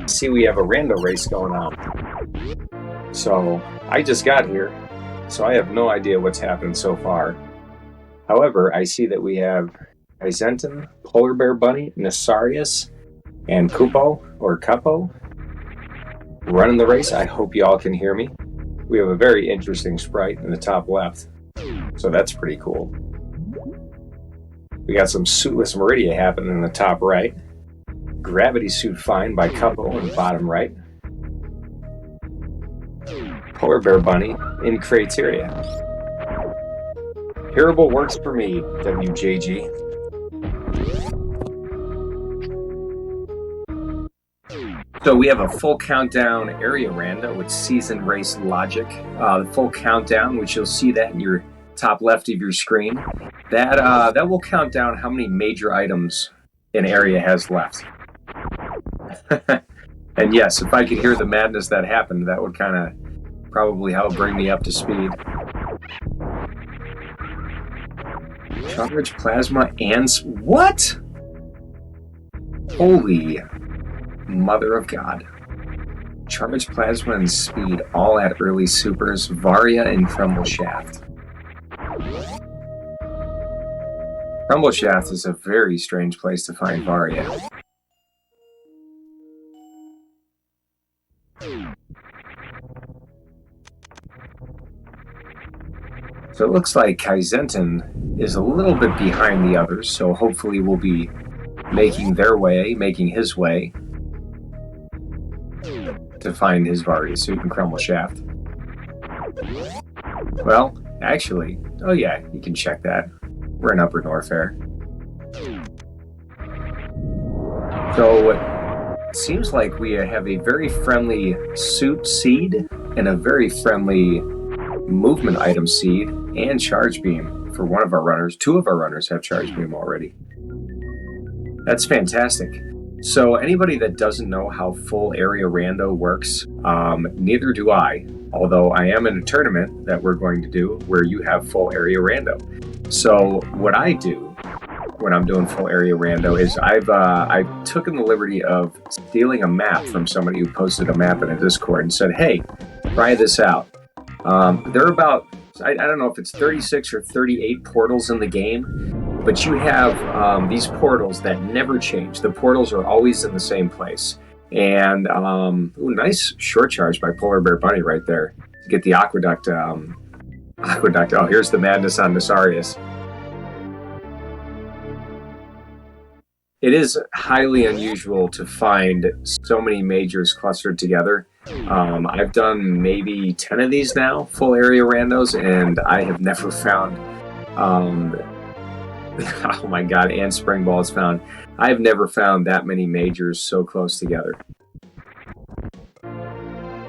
See, we have a rando race going on. So I just got here, so I have no idea what's happened so far. However, I see that we have Isenton, Polar Bear Bunny, Nasarius, and Kupo, or Cupo, running the race. I hope you all can hear me. We have a very interesting sprite in the top left, so that's pretty cool. We got some Suitless Meridia happening in the top right. Gravity Suit Fine by Cupo in the bottom right. Polar Bear Bunny in Criteria. Hearable works for me, WJG. So we have a full countdown area rando with season race logic. The full countdown, which you'll see that in your top left of your screen, that will count down how many major items an area has left. And yes, if I could hear the madness that happened, that would kind of probably help bring me up to speed. Charge, plasma, and what? Holy mother of God. Charge, plasma, and speed all at early supers, Varia and Crumble Shaft. Crumble Shaft is a very strange place to find Varia. So it looks like Kaizenton is a little bit behind the others, so hopefully we'll be making his way to find his Varia Suit and Crumble Shaft. Well, actually, oh yeah, you can check that. We're in Upper Norfair. So it seems like we have a very friendly suit seed and a very friendly movement item seed and charge beam for one of our runners. Two of our runners have charge beam already. That's fantastic. So anybody that doesn't know how full area rando works, neither do I, although I am in a tournament that we're going to do where you have full area rando. So what I do when I'm doing full area rando is I've taken the liberty of stealing a map from somebody who posted a map in a Discord and said, hey, try this out. There are about, I don't know if it's 36 or 38 portals in the game, but you have these portals that never change. The portals are always in the same place. And, nice short charge by Polar Bear Bunny right there to get the Aqueduct. Oh, here's the madness on Nasarius. It is highly unusual to find so many majors clustered together. I've done maybe 10 of these now, full area randos, and I have never found, oh my God, and Spring Balls found. I've never found that many majors so close together.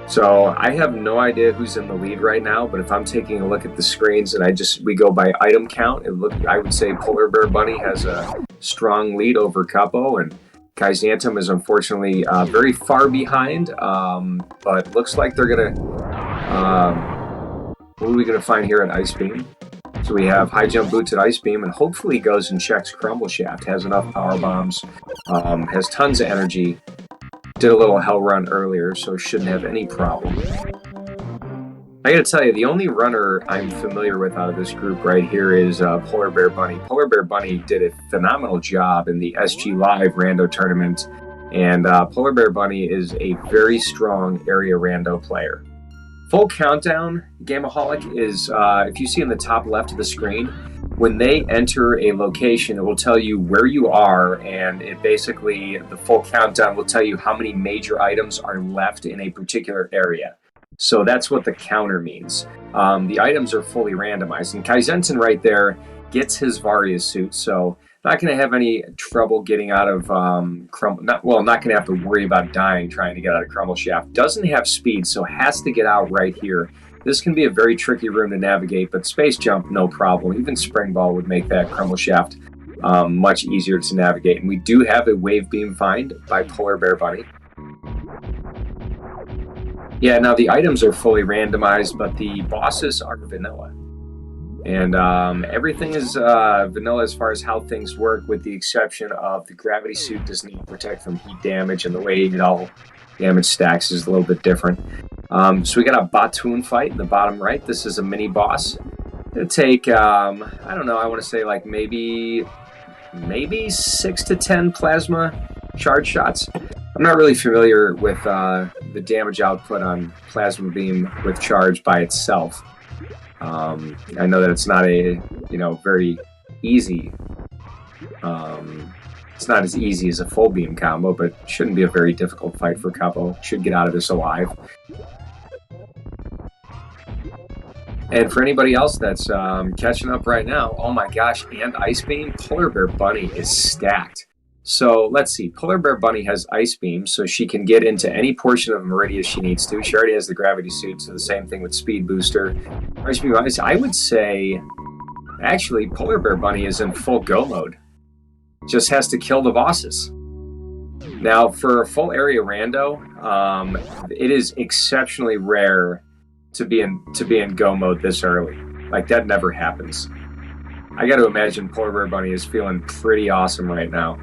So I have no idea who's in the lead right now, but if I'm taking a look at the screens and we go by item count, I would say Polar Bear Bunny has a strong lead over Capo, and Kaizentum is unfortunately very far behind, but looks like they're gonna, what are we gonna find here at Ice Beam? So we have high jump boots at Ice Beam, and hopefully goes and checks Crumble Shaft, has enough power bombs, has tons of energy. Did a little hell run earlier, so shouldn't have any problem. I gotta tell you, the only runner I'm familiar with out of this group right here is Polar Bear Bunny. Polar Bear Bunny did a phenomenal job in the SG Live Rando tournament, and Polar Bear Bunny is a very strong area Rando player. Full Countdown, Gameaholic, is, if you see in the top left of the screen, when they enter a location, it will tell you where you are, and it basically, the full countdown will tell you how many major items are left in a particular area. So that's what the counter means. The items are fully randomized, and Kaizenton right there gets his Varia Suit, so not going to have any trouble getting out of not going to have to worry about dying trying to get out of Crumble Shaft. Doesn't have speed, so has to get out right here. This can be a very tricky room to navigate, but Space Jump, no problem. Even Spring Ball would make that Crumble Shaft much easier to navigate. And we do have a Wave Beam find by Polar Bear Bunny. Yeah, now the items are fully randomized, but the bosses are vanilla. And everything is vanilla as far as how things work, with the exception of the gravity suit does need to protect from heat damage, and the way it all damage stacks is a little bit different. So we got a Batoon fight in the bottom right. This is a mini boss. It'll take, I don't know, I want to say like maybe 6 to 10 plasma charge shots. I'm not really familiar with the damage output on Plasma Beam with charge by itself. I know that it's not a, very easy, it's not as easy as a full beam combo, but shouldn't be a very difficult fight for Capo. Should get out of this alive. And for anybody else that's catching up right now, oh my gosh, and Ice Beam, Polar Bear Bunny is stacked. So let's see, Polar Bear Bunny has Ice Beam, so she can get into any portion of Meridia she needs to. She already has the Gravity Suit, so the same thing with Speed Booster. Ice Beam, I would say, actually, Polar Bear Bunny is in full go mode. Just has to kill the bosses. Now, for a full area rando, it is exceptionally rare to be in go mode this early. Like, that never happens. I got to imagine Polar Bear Bunny is feeling pretty awesome right now.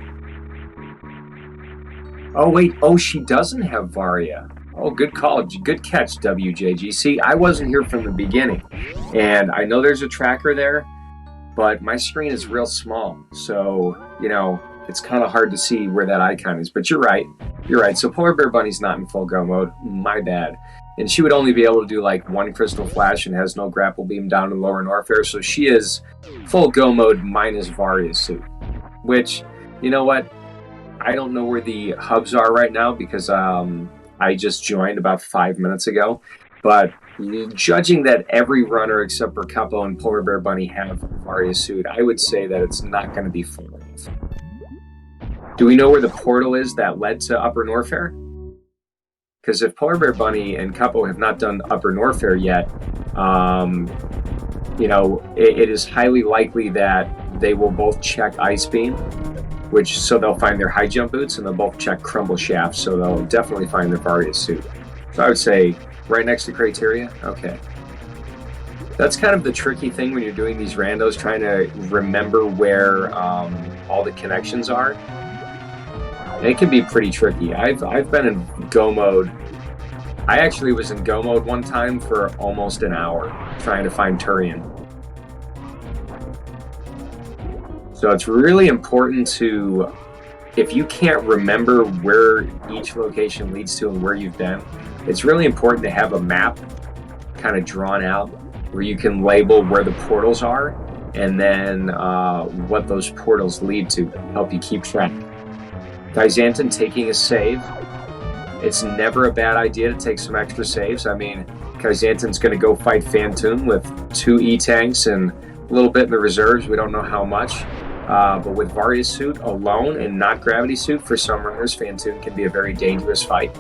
Oh, wait. Oh, she doesn't have Varia. Oh, good call. Good catch, WJG. See, I wasn't here from the beginning. And I know there's a tracker there, but my screen is real small. So, it's kind of hard to see where that icon is. But you're right. You're right. So Polar Bear Bunny's not in full go mode. My bad. And she would only be able to do like one Crystal Flash and has no Grapple Beam down in Lower Norfair. So she is full go mode minus Varia's suit. Which, you know what? I don't know where the hubs are right now because I just joined about 5 minutes ago. But judging that every runner except for Capo and Polar Bear Bunny have Varia's suit, I would say that it's not going to be full. Do we know where the portal is that led to Upper Norfair? Because if Polar Bear Bunny and Capo have not done Upper Norfair yet, it is highly likely that they will both check Ice Beam, so they'll find their high jump boots, and they'll both check Crumble Shaft, so they'll definitely find their Varia suit. So I would say right next to criteria. Okay. That's kind of the tricky thing when you're doing these randos, trying to remember where all the connections are. And it can be pretty tricky. I've been in go mode. I actually was in go mode one time for almost an hour trying to find Turian. So it's really important to, if you can't remember where each location leads to and where you've been, it's really important to have a map kind of drawn out where you can label where the portals are and then what those portals lead to help you keep track. Gizanton taking a save. It's never a bad idea to take some extra saves. I mean, Gizanton's going to go fight Phantoon with 2 E-Tanks and a little bit in the reserves. We don't know how much. But with Varia's suit alone and not Gravity Suit, for some runners, Phantoon can be a very dangerous fight.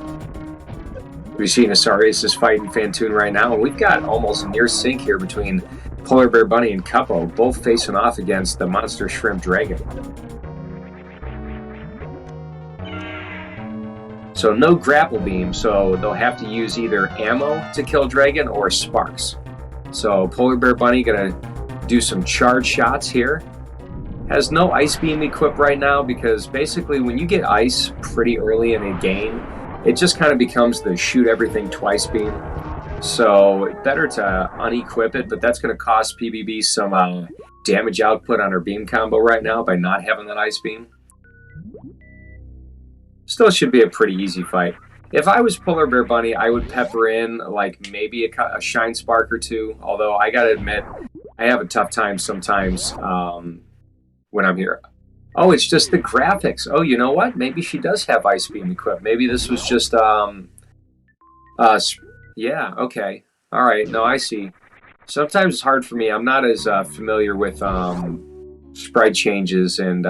We've seen Asarius fighting Phantoon right now, and we've got almost near sync here between Polar Bear Bunny and Capo, both facing off against the Monster Shrimp Dragon. So no Grapple Beam, so they'll have to use either ammo to kill Dragon or sparks. So Polar Bear Bunny gonna do some charge shots here. Has no Ice Beam equipped right now because basically when you get Ice pretty early in a game, it just kind of becomes the shoot everything twice beam. So better to unequip it, but that's going to cost PBB some damage output on her beam combo right now by not having that Ice Beam. Still should be a pretty easy fight. If I was Polar Bear Bunny, I would pepper in like maybe a Shine Spark or two, although I gotta admit, I have a tough time sometimes when I'm here. Oh, it's just the graphics. Oh, you know what? Maybe she does have Ice Beam equipped. Maybe this was just, yeah, okay. All right, no, I see. Sometimes it's hard for me. I'm not as familiar with sprite changes and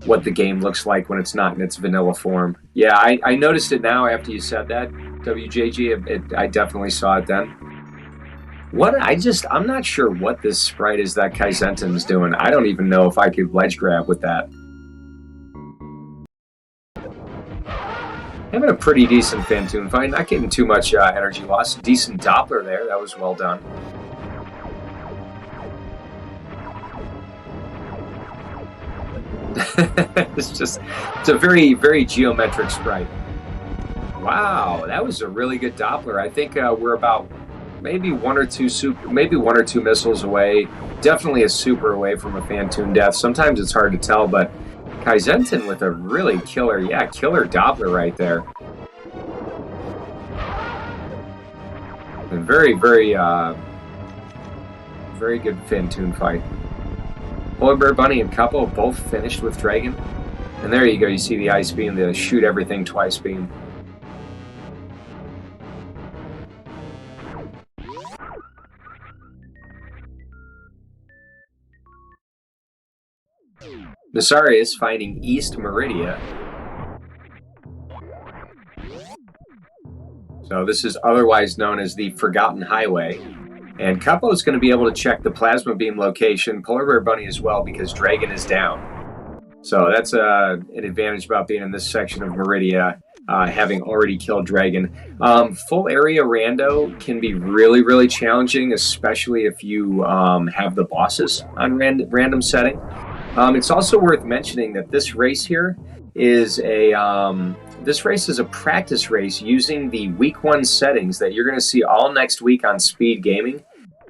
what the game looks like when it's not in its vanilla form. Yeah, I noticed it now after you said that, WJG. I definitely saw it then. I'm not sure what this sprite is that Gizanton's doing. I don't even know if I could ledge grab with that. Having a pretty decent Phantoon fight, not getting too much energy loss. Decent Doppler there, that was well done. It's a very, very geometric sprite. Wow, that was a really good Doppler. I think we're about maybe one or two missiles away. Definitely a super away from a Phantoon death. Sometimes it's hard to tell, but Kaizentin with a really killer Doppler right there. And very, very, very good Phantoon fight. Polar Bear Bunny and Couple both finished with Dragon. And there you go, you see the Ice Beam, the shoot everything twice beam. Nasarius finding East Meridia. So this is otherwise known as the Forgotten Highway. And Capo is going to be able to check the Plasma Beam location, Polar Bear Bunny as well, because Dragon is down. So that's an advantage about being in this section of Meridia, having already killed Dragon. Full area rando can be really, really challenging, especially if you have the bosses on random setting. It's also worth mentioning that this race here is a practice race using the week 1 settings that you're going to see all next week on Speed Gaming.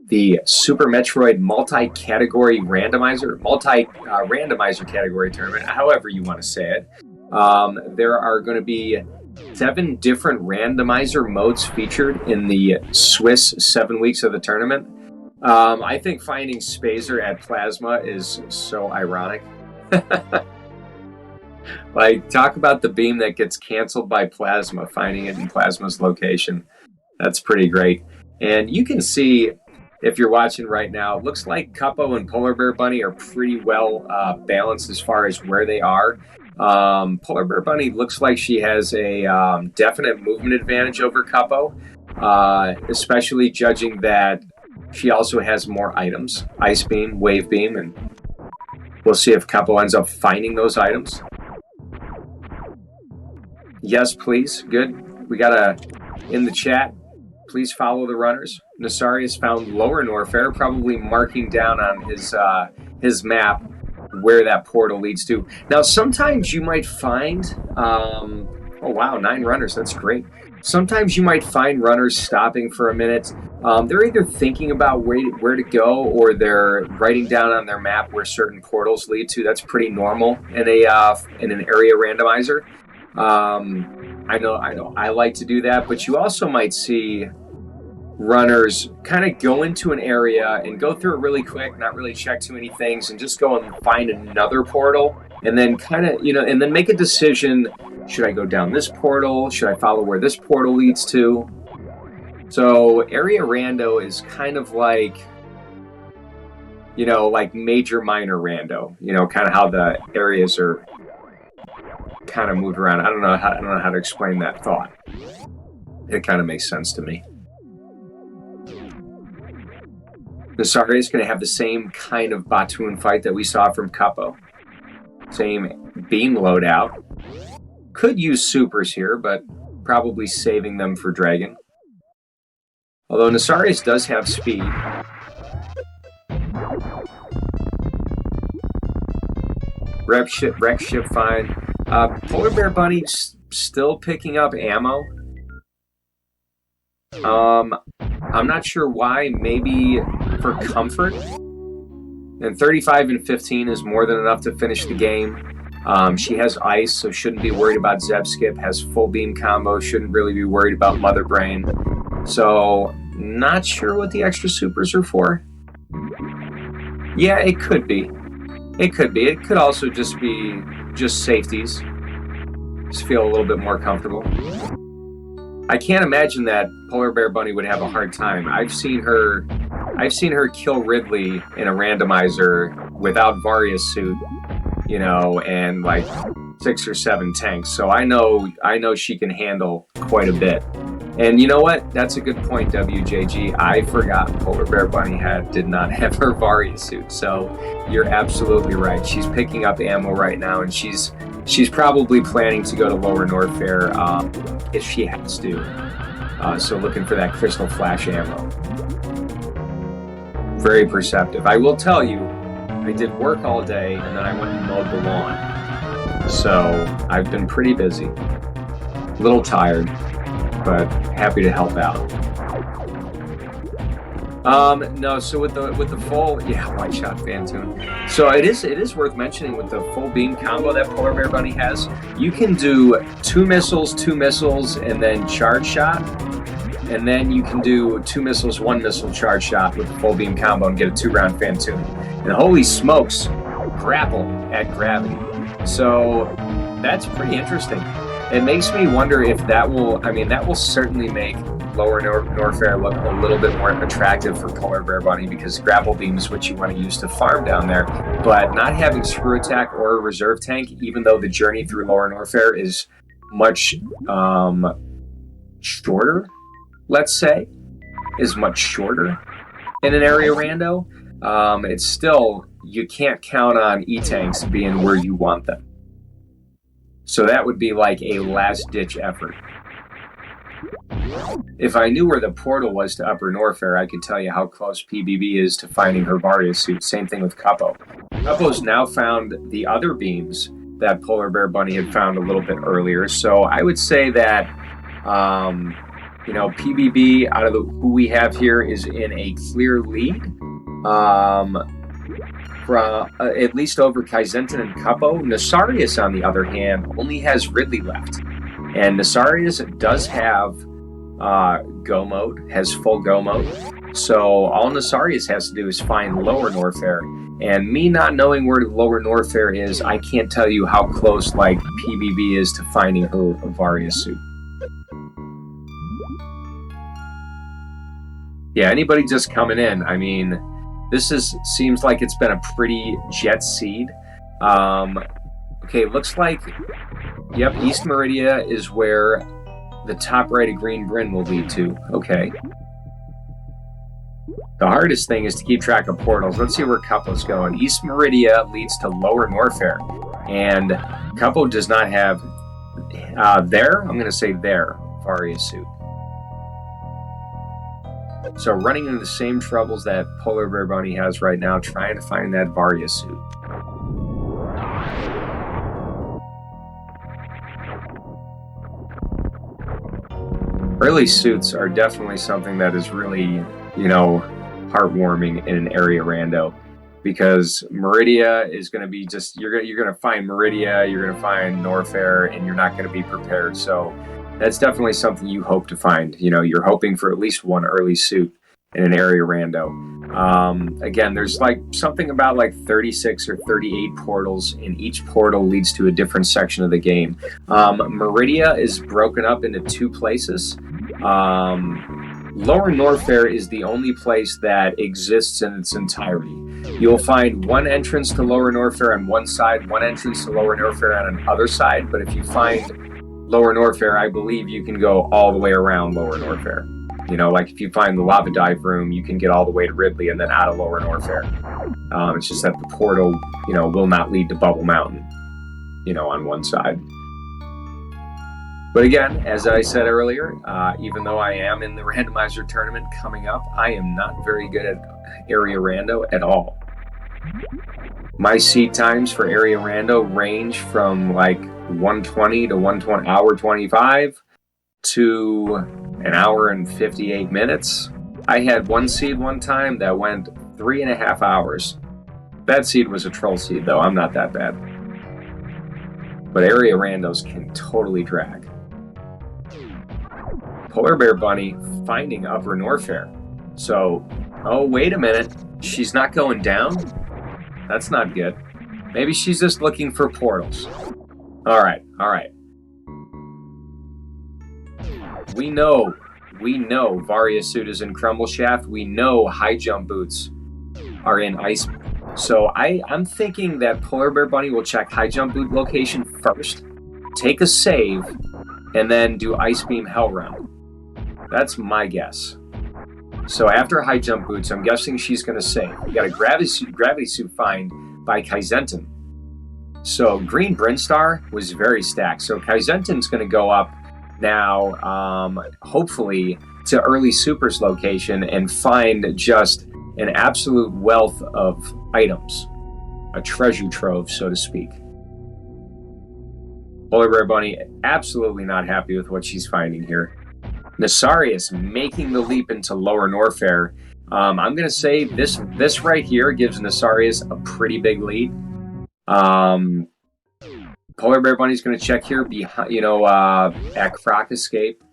The Super Metroid multi-category randomizer category tournament, however you want to say it. There are going to be 7 different randomizer modes featured in the Swiss 7 weeks of the tournament. I think finding Spazer at Plasma is so ironic. Like, talk about the beam that gets canceled by Plasma, finding it in Plasma's location. That's pretty great. And you can see, if you're watching right now, it looks like Capo and Polar Bear Bunny are pretty well balanced as far as where they are. Polar Bear Bunny looks like she has a definite movement advantage over Capo, especially judging that she also has more items, Ice Beam, Wave Beam, and we'll see if Capo ends up finding those items. Yes, please. Good. We got in the chat. Please follow the runners. Nasarius found Lower Norfair, probably marking down on his map where that portal leads to. Now, sometimes you might find, oh wow, 9 runners, that's great. Sometimes you might find runners stopping for a minute. They're either thinking about where to go, or they're writing down on their map where certain portals lead to. That's pretty normal in an area randomizer. I know I like to do that, but you also might see runners kind of go into an area and go through it really quick, not really check too many things, and just go and find another portal, and then kind of, and then make a decision. Should I go down this portal? Should I follow where this portal leads to? So area rando is kind of like, like major minor rando, kind of how the areas are kind of moved around. I don't know how to explain that thought. It kind of makes sense to me. Nasari is going to have the same kind of Batoon fight that we saw from Capo. Same beam loadout. Could use supers here, but probably saving them for Dragon. Although Nasarius does have speed. Wreck ship fine. Polar Bear Bunny still picking up ammo. I'm not sure why. Maybe for comfort. And 35 and 15 is more than enough to finish the game. She has ice, so shouldn't be worried about Zeb Skip. Has full beam combo, shouldn't really be worried about Mother Brain. So, not sure what the extra supers are for. Yeah, it could be. It could be. It could also just be safeties. Just feel a little bit more comfortable. I can't imagine that Polar Bear Bunny would have a hard time. I've seen her kill Ridley in a randomizer without Varia's suit, and like 6 or 7 tanks. So I know she can handle quite a bit. And you know what? That's a good point, WJG. I forgot Polar Bear Bunny did not have her Varia suit. So you're absolutely right. She's picking up ammo right now, and she's probably planning to go to Lower Norfair if she has to. So looking for that Crystal Flash ammo. Very perceptive. I will tell you, I did work all day, and then I went and mowed the lawn. So I've been pretty busy. A little tired, but happy to help out. No, so with the full, yeah, white shot Phantoon. So it is worth mentioning with the full beam combo that Polar Bear Bunny has, you can do two missiles, and then charge shot. And then you can do two missiles, one missile, charge shot with the full beam combo and get a 2-round Phantoon. And holy smokes, grapple at gravity. So that's pretty interesting. It makes me wonder if that will certainly make Lower Norfair look a little bit more attractive for Polar Bear Bunny, because grapple beam is what you want to use to farm down there. But not having screw attack or a reserve tank, even though the journey through Lower Norfair is much shorter, let's say, is much shorter in an area rando, it's still, you can't count on E-tanks being where you want them. So that would be like a last-ditch effort. If I knew where the portal was to Upper Norfair, I could tell you how close PBB is to finding her Varia suit. Same thing with Cuppo. Cuppo's now found the other beams that Polar Bear Bunny had found a little bit earlier. So I would say that, PBB, out of who we have here, is in a clear lead. From at least over Kaizentin and Cuppo. Nasarius, on the other hand, only has Ridley left. And Nasarius does have go mode, has full go mode. So all Nasarius has to do is find Lower Norfair. And me not knowing where Lower Norfair is, I can't tell you how close like PBB is to finding her Varia suit. Yeah, anybody just coming in, I mean, seems like it's been a pretty jet seed. Okay, looks like, yep, East Meridia is where the top right of Green Bryn will lead to. Okay. The hardest thing is to keep track of portals. Let's see where Cuppo's going. East Meridia leads to Lower Norfair. And Cuppo does not have I'm going to say their Varia suit. So running into the same troubles that Polar Bear Bunny has right now, trying to find that Varia suit. Early suits are definitely something that is really, heartwarming in an area rando, because Meridia is going to be just, you're going to find Meridia, you're going to find Norfair, and you're not going to be prepared. So that's definitely something you hope to find. You're hoping for at least one early suit in an area rando. Again, there's like something about like 36 or 38 portals, and each portal leads to a different section of the game. Meridia is broken up into two places. Lower Norfair is the only place that exists in its entirety. You'll find one entrance to Lower Norfair on one side, one entrance to Lower Norfair on another side, but if you find Lower Norfair, I believe you can go all the way around Lower Norfair. Like if you find the lava dive room, you can get all the way to Ridley and then out of Lower Norfair. It's just that the portal, will not lead to Bubble Mountain, on one side. But again, as I said earlier, even though I am in the randomizer tournament coming up, I am not very good at area rando at all. My seed times for area rando range from like 120 to 120 hour 25 to an hour and 58 minutes. I had one seed one time that went 3.5 hours. That seed was a troll seed, though. I'm not that bad. But area randos can totally drag. Polar Bear Bunny finding Upper Norfair. So, oh, wait a minute. She's not going down? That's not good. Maybe she's just looking for portals. All right. We know Varia suit is in Crumble Shaft. We know high jump boots are in Ice. So I'm thinking that Polar Bear Bunny will check high jump boot location first, take a save, and then do Ice Beam Hell Run. That's my guess. So after high jump boots, I'm guessing she's going to save. We got a gravity suit find by Kaizentin. So Green Brinstar was very stacked. So Kaizentin's going to go up now, hopefully, to early Supers location and find just an absolute wealth of items. a treasure trove, so to speak. Polar Bear Bunny absolutely not happy with what she's finding here. Nasarius making the leap into Lower Norfair. I'm going to say this right here gives Nasarius a pretty big lead. Polar Bear Bunny's going to check here behind, at Croc Escape,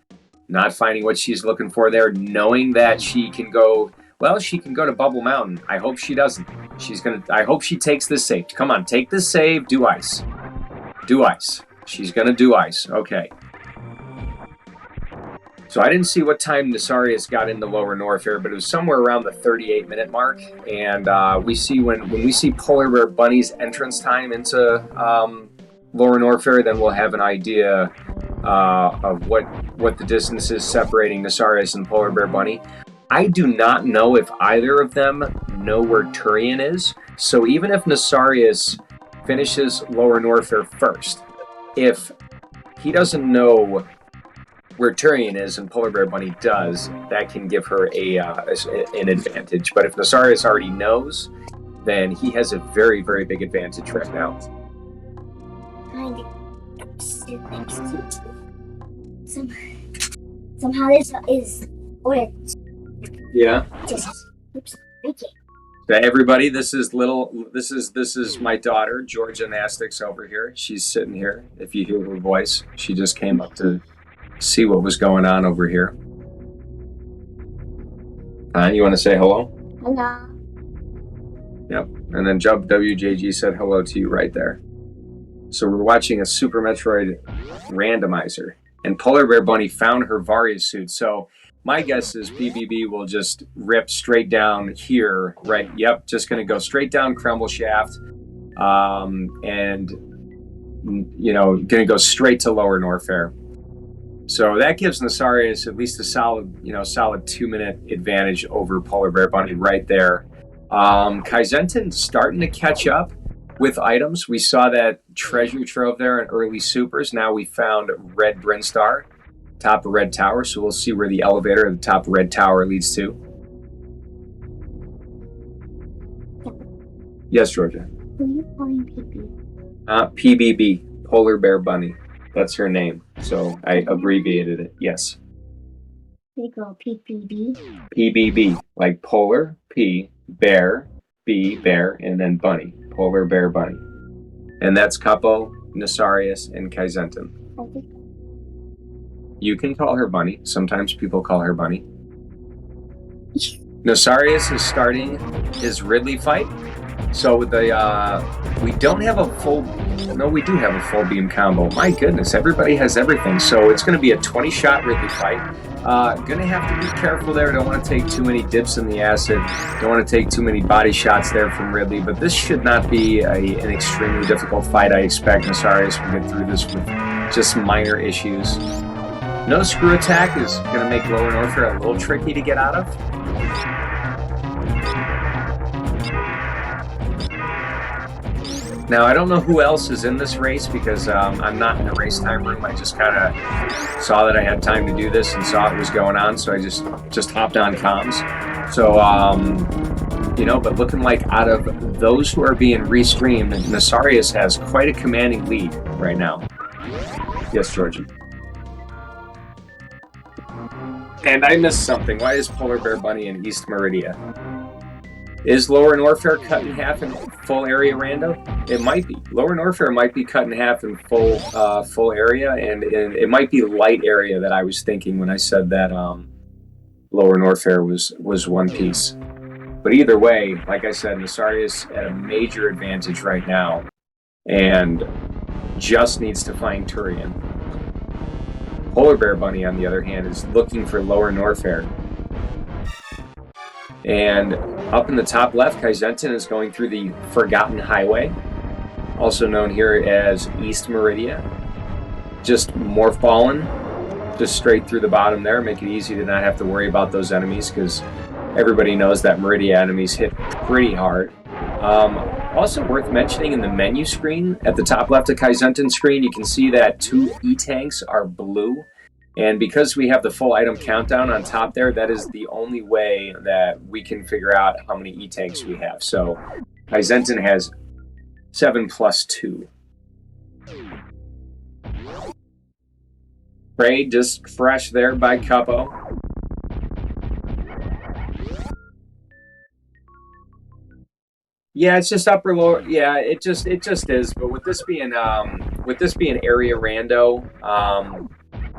not finding what she's looking for there, knowing that she can go. Well, she can go to Bubble Mountain. I hope she doesn't. I hope she takes this save. Come on, take this save. Do ice. Do ice. She's going to do ice. Okay. So I didn't see what time Nasarius got into Lower Norfair, but it was somewhere around the 38-minute mark. And we see when we see Polar Bear Bunny's entrance time into Lower Norfair, then we'll have an idea of what the distance is separating Nasarius and Polar Bear Bunny. I do not know if either of them know where Turian is. So even if Nasarius finishes Lower Norfair first, if he doesn't know where Turian is and Polar Bear Bunny does, that can give her an advantage. But if Nasarius already knows, then he has a very, very big advantage right now. Somehow this is orange. Yeah. Oops. Thank you. So everybody, this is my daughter, Georgia Nastix over here. She's sitting here. If you hear her voice, she just came up to see what was going on over here. You want to say hello? Hello. Yep. And then Jump WJG said hello to you right there. So we're watching a Super Metroid randomizer, and Polar Bear Bunny found her Varia suit. So my guess is PBB will just rip straight down here, right? Yep, just going to go straight down Crumble Shaft, and going to go straight to Lower Norfair. So that gives Nasarius at least a solid 2-minute advantage over Polar Bear Bunny right there. Kaizentin starting to catch up with items. We saw that treasure trove there in early supers. Now we found Red Brinstar, top of Red Tower. So we'll see where the elevator at the top of Red Tower leads to. Yes, Georgia. Who are you calling PB? PBB, Polar Bear Bunny. That's her name. So I abbreviated it. Yes. They go PPB. PBB, like Polar, P, Bear, B, Bear, and then Bunny. Polar Bear Bunny. And that's Capo, Nasarius, and Kaizentin. You can call her Bunny. Sometimes people call her Bunny. Nasarius is starting his Ridley fight. So with we don't have a full... No, we do have a full beam combo. My goodness, everybody has everything. So it's going to be a 20-shot Ridley fight. Going to have to be careful there. Don't want to take too many dips in the acid. Don't want to take too many body shots there from Ridley. But this should not be an extremely difficult fight. I expect Nasarius will get through this with just minor issues. No screw attack is going to make Lower Norfair a little tricky to get out of. Now, I don't know who else is in this race because I'm not in the race time room. I just kind of saw that I had time to do this and saw what was going on, so I just hopped on comms. So, but looking like out of those who are being restreamed, Nasarius has quite a commanding lead right now. Yes, Georgia. And I missed something. Why is Polar Bear Bunny in East Meridia? Is Lower Norfair cut in half in full area rando? It might be. Lower Norfair might be cut in half in full area, and it might be light area that I was thinking when I said that Lower Norfair was one piece. But either way, like I said, Nasarius at a major advantage right now, and just needs to find Turian. Polar Bear Bunny, on the other hand, is looking for Lower Norfair. And up in the top left, Kaizentin is going through the Forgotten Highway, also known here as East Meridia. Just Morph Ballin', just straight through the bottom there, make it easy to not have to worry about those enemies because everybody knows that Meridia enemies hit pretty hard. Also worth mentioning, in the menu screen at the top left of Kaizentin's screen, you can see that 2 E-tanks are blue. And because we have the full item countdown on top there, that is the only way that we can figure out how many E-tanks we have. So Kaizentin has 7 plus 2. Prey just fresh there by Cuppo. Yeah, it's just upper lower. Yeah, it just is. But with this being area rando,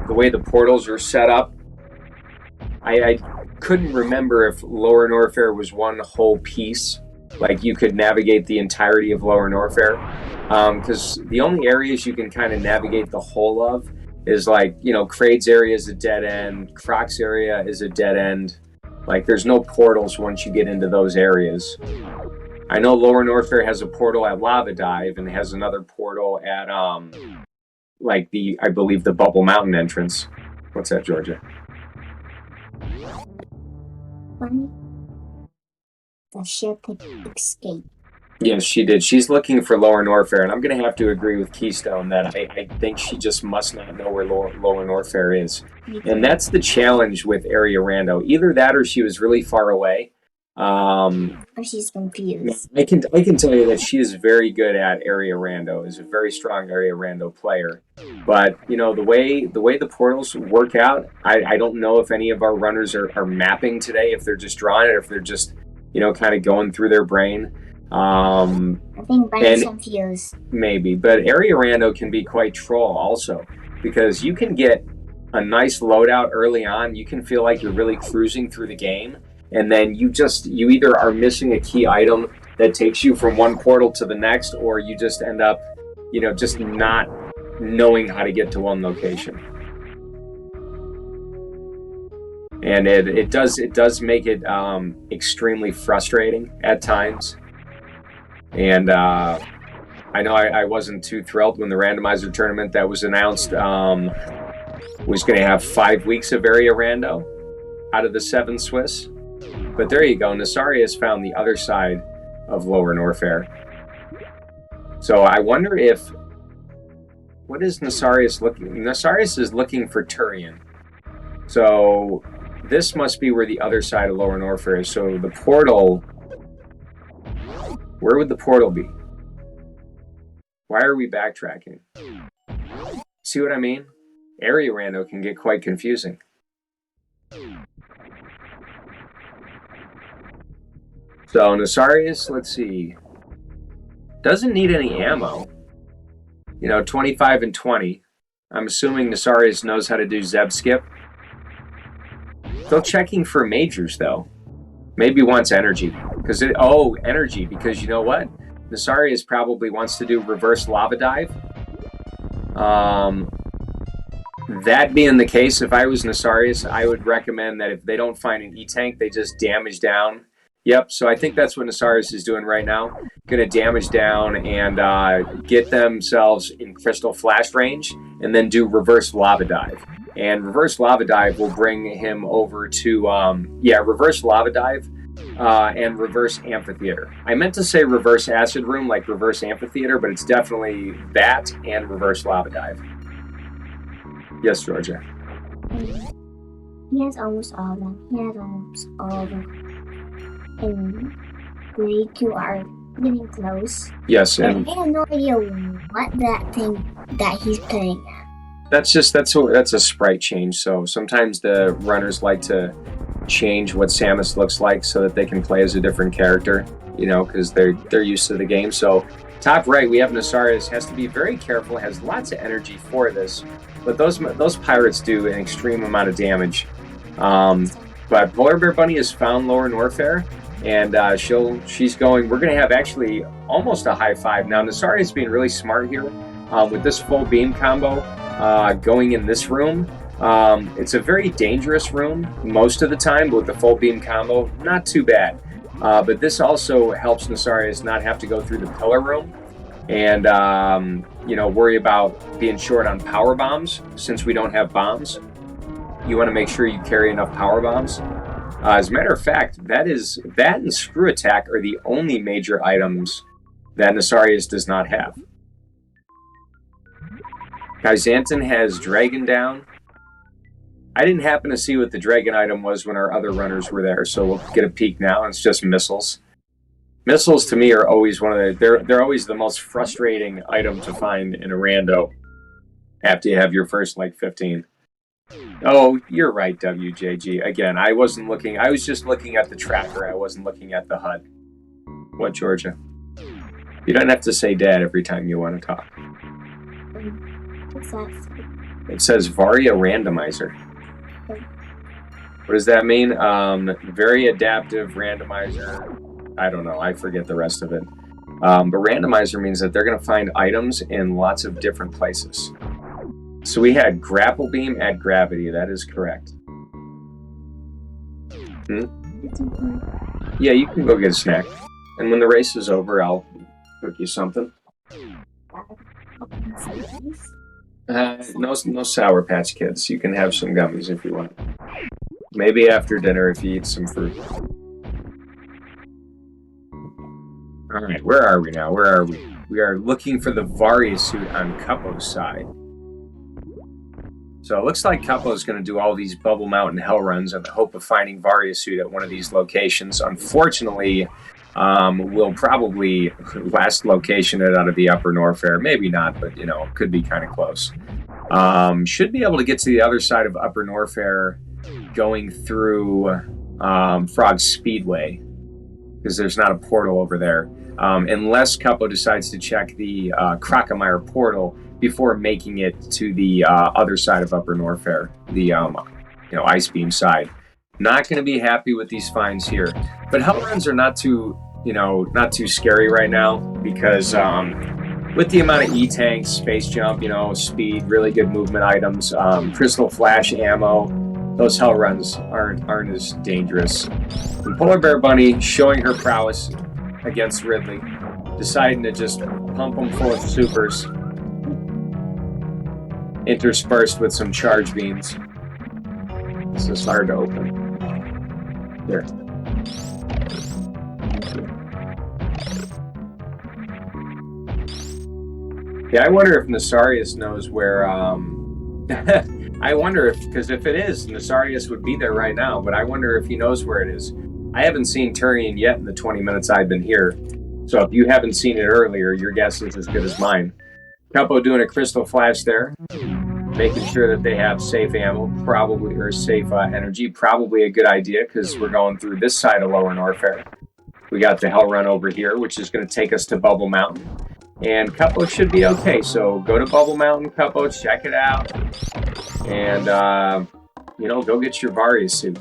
the way the portals are set up, I couldn't remember if Lower Norfair was one whole piece. Like you could navigate the entirety of Lower Norfair, because the only areas you can kind of navigate the whole of is like, you know, Kraid's area is a dead end, Croc's area is a dead end. Like there's no portals once you get into those areas. I know Lower Norfair has a portal at Lava Dive and has another portal at like I believe the Bubble Mountain entrance. What's that, Georgia? Funny. The ship could escape. Yes, she did. She's looking for Lower Norfair, and I'm going to have to agree with Keystone that I think she just must not know where Lower Norfair is. And that's the challenge with Area Rando. Either that or she was really far away. Or she's confused. I can tell you that she is very good at Area Rando, is a very strong Area Rando player. But, you know, the way the portals work out, I don't know if any of our runners are mapping today, if they're just drawing it, or if they're just, you know, kind of going through their brain. I think Brian's confused. Maybe, but Area Rando can be quite troll also, because you can get a nice loadout early on. You can feel like you're really cruising through the game, and then you either are missing a key item that takes you from one portal to the next, or you just end up, you know, just not knowing how to get to one location. And it does make it extremely frustrating at times. And I know I wasn't too thrilled when the randomizer tournament that was announced was going to have 5 weeks of Area Rando out of the 7 Swiss. But there you go. Nasarius found the other side of Lower Norfair. So I wonder what is Nasarius looking? Nasarius is looking for Turian. So this must be where the other side of Lower Norfair is. So the portal... Where would the portal be? Why are we backtracking? See what I mean? Area Rando can get quite confusing. So Nasarius, let's see. Doesn't need any ammo. You know, 25 and 20. I'm assuming Nasarius knows how to do Zeb Skip. Still checking for majors though. Maybe wants energy. Energy, because you know what? Nasarius probably wants to do reverse lava dive. That being the case, if I was Nasarius, I would recommend that if they don't find an E-tank, they just damage down. Yep, so I think that's what Nasarius is doing right now. Going to damage down and get themselves in crystal flash range, and then do reverse lava dive. And reverse lava dive will bring him over to, reverse lava dive and reverse amphitheater. I meant to say reverse acid room, like reverse amphitheater, but it's definitely that and reverse lava dive. Yes, Georgia. He has almost all of them. And we two are getting close. Yes, and I have no idea what that thing that he's playing at. That's a sprite change. So sometimes the runners like to change what Samus looks like so that they can play as a different character, you know, because they're used to the game. So top right, we have Nasarius. Has to be very careful. Has lots of energy for this, but those pirates do an extreme amount of damage. But Polar Bear Bunny has found Lower Norfair, and she's going. We're going to have actually almost a high five now. Nasarius is being really smart here with this full beam combo going in this room. It's a very dangerous room most of the time, but with the full beam combo, not too bad. But this also helps Nasarius not have to go through the pillar room and worry about being short on power bombs since we don't have bombs. You want to make sure you carry enough power bombs. As a matter of fact, that and Screw Attack are the only major items that Nasarius does not have. Kazantin has Dragon down. I didn't happen to see what the Dragon item was when our other runners were there, so we'll get a peek now. It's just missiles. Missiles to me are always one of they're always the most frustrating item to find in a rando after you have your first like 15. Oh, you're right, WJG. Again, I wasn't looking. I was just looking at the tracker. I wasn't looking at the HUD. What, Georgia? You don't have to say dad every time you want to talk. What's that? It says Varia Randomizer. What does that mean? Very adaptive randomizer. I don't know. I forget the rest of it. But randomizer means that they're going to find items in lots of different places. So we had grapple beam at gravity. That is correct. Yeah, you can go get a snack. And when the race is over, I'll cook you something. No Sour Patch Kids. You can have some gummies if you want. Maybe after dinner if you eat some fruit. All right, where are we now? Where are we? We are looking for the Varia suit on Cuppo's side. So it looks like Cuppo is going to do all these Bubble Mountain hell runs in the hope of finding Varia suit at one of these locations. Unfortunately, we'll probably last location it out of the Upper Norfair. Maybe not, but could be kind of close. Should be able to get to the other side of Upper Norfair going through Frog Speedway because there's not a portal over there. Unless Cuppo decides to check the Crocomire portal before making it to the other side of Upper Norfair, the Ice Beam side. Not going to be happy with these finds here, but hell runs are not too scary right now because with the amount of E-tanks, space jump, speed, really good movement items, crystal flash ammo, those hell runs aren't as dangerous. And Polar Bear Bunny showing her prowess against Ridley, deciding to just pump them full of supers, interspersed with some charge beams. This is hard to open. There. Yeah, I wonder if Nasarius knows where. I wonder because if it is, Nasarius would be there right now. But I wonder if he knows where it is. I haven't seen Turian yet in the 20 minutes I've been here. So if you haven't seen it earlier, your guess is as good as mine. Cuppo doing a crystal flash there, making sure that they have safe ammo, probably, or safe energy. Probably a good idea because we're going through this side of Lower Norfair. We got the Hell Run over here, which is going to take us to Bubble Mountain. And Cuppo should be okay. So go to Bubble Mountain, Cuppo, check it out. And, go get your Varia suit.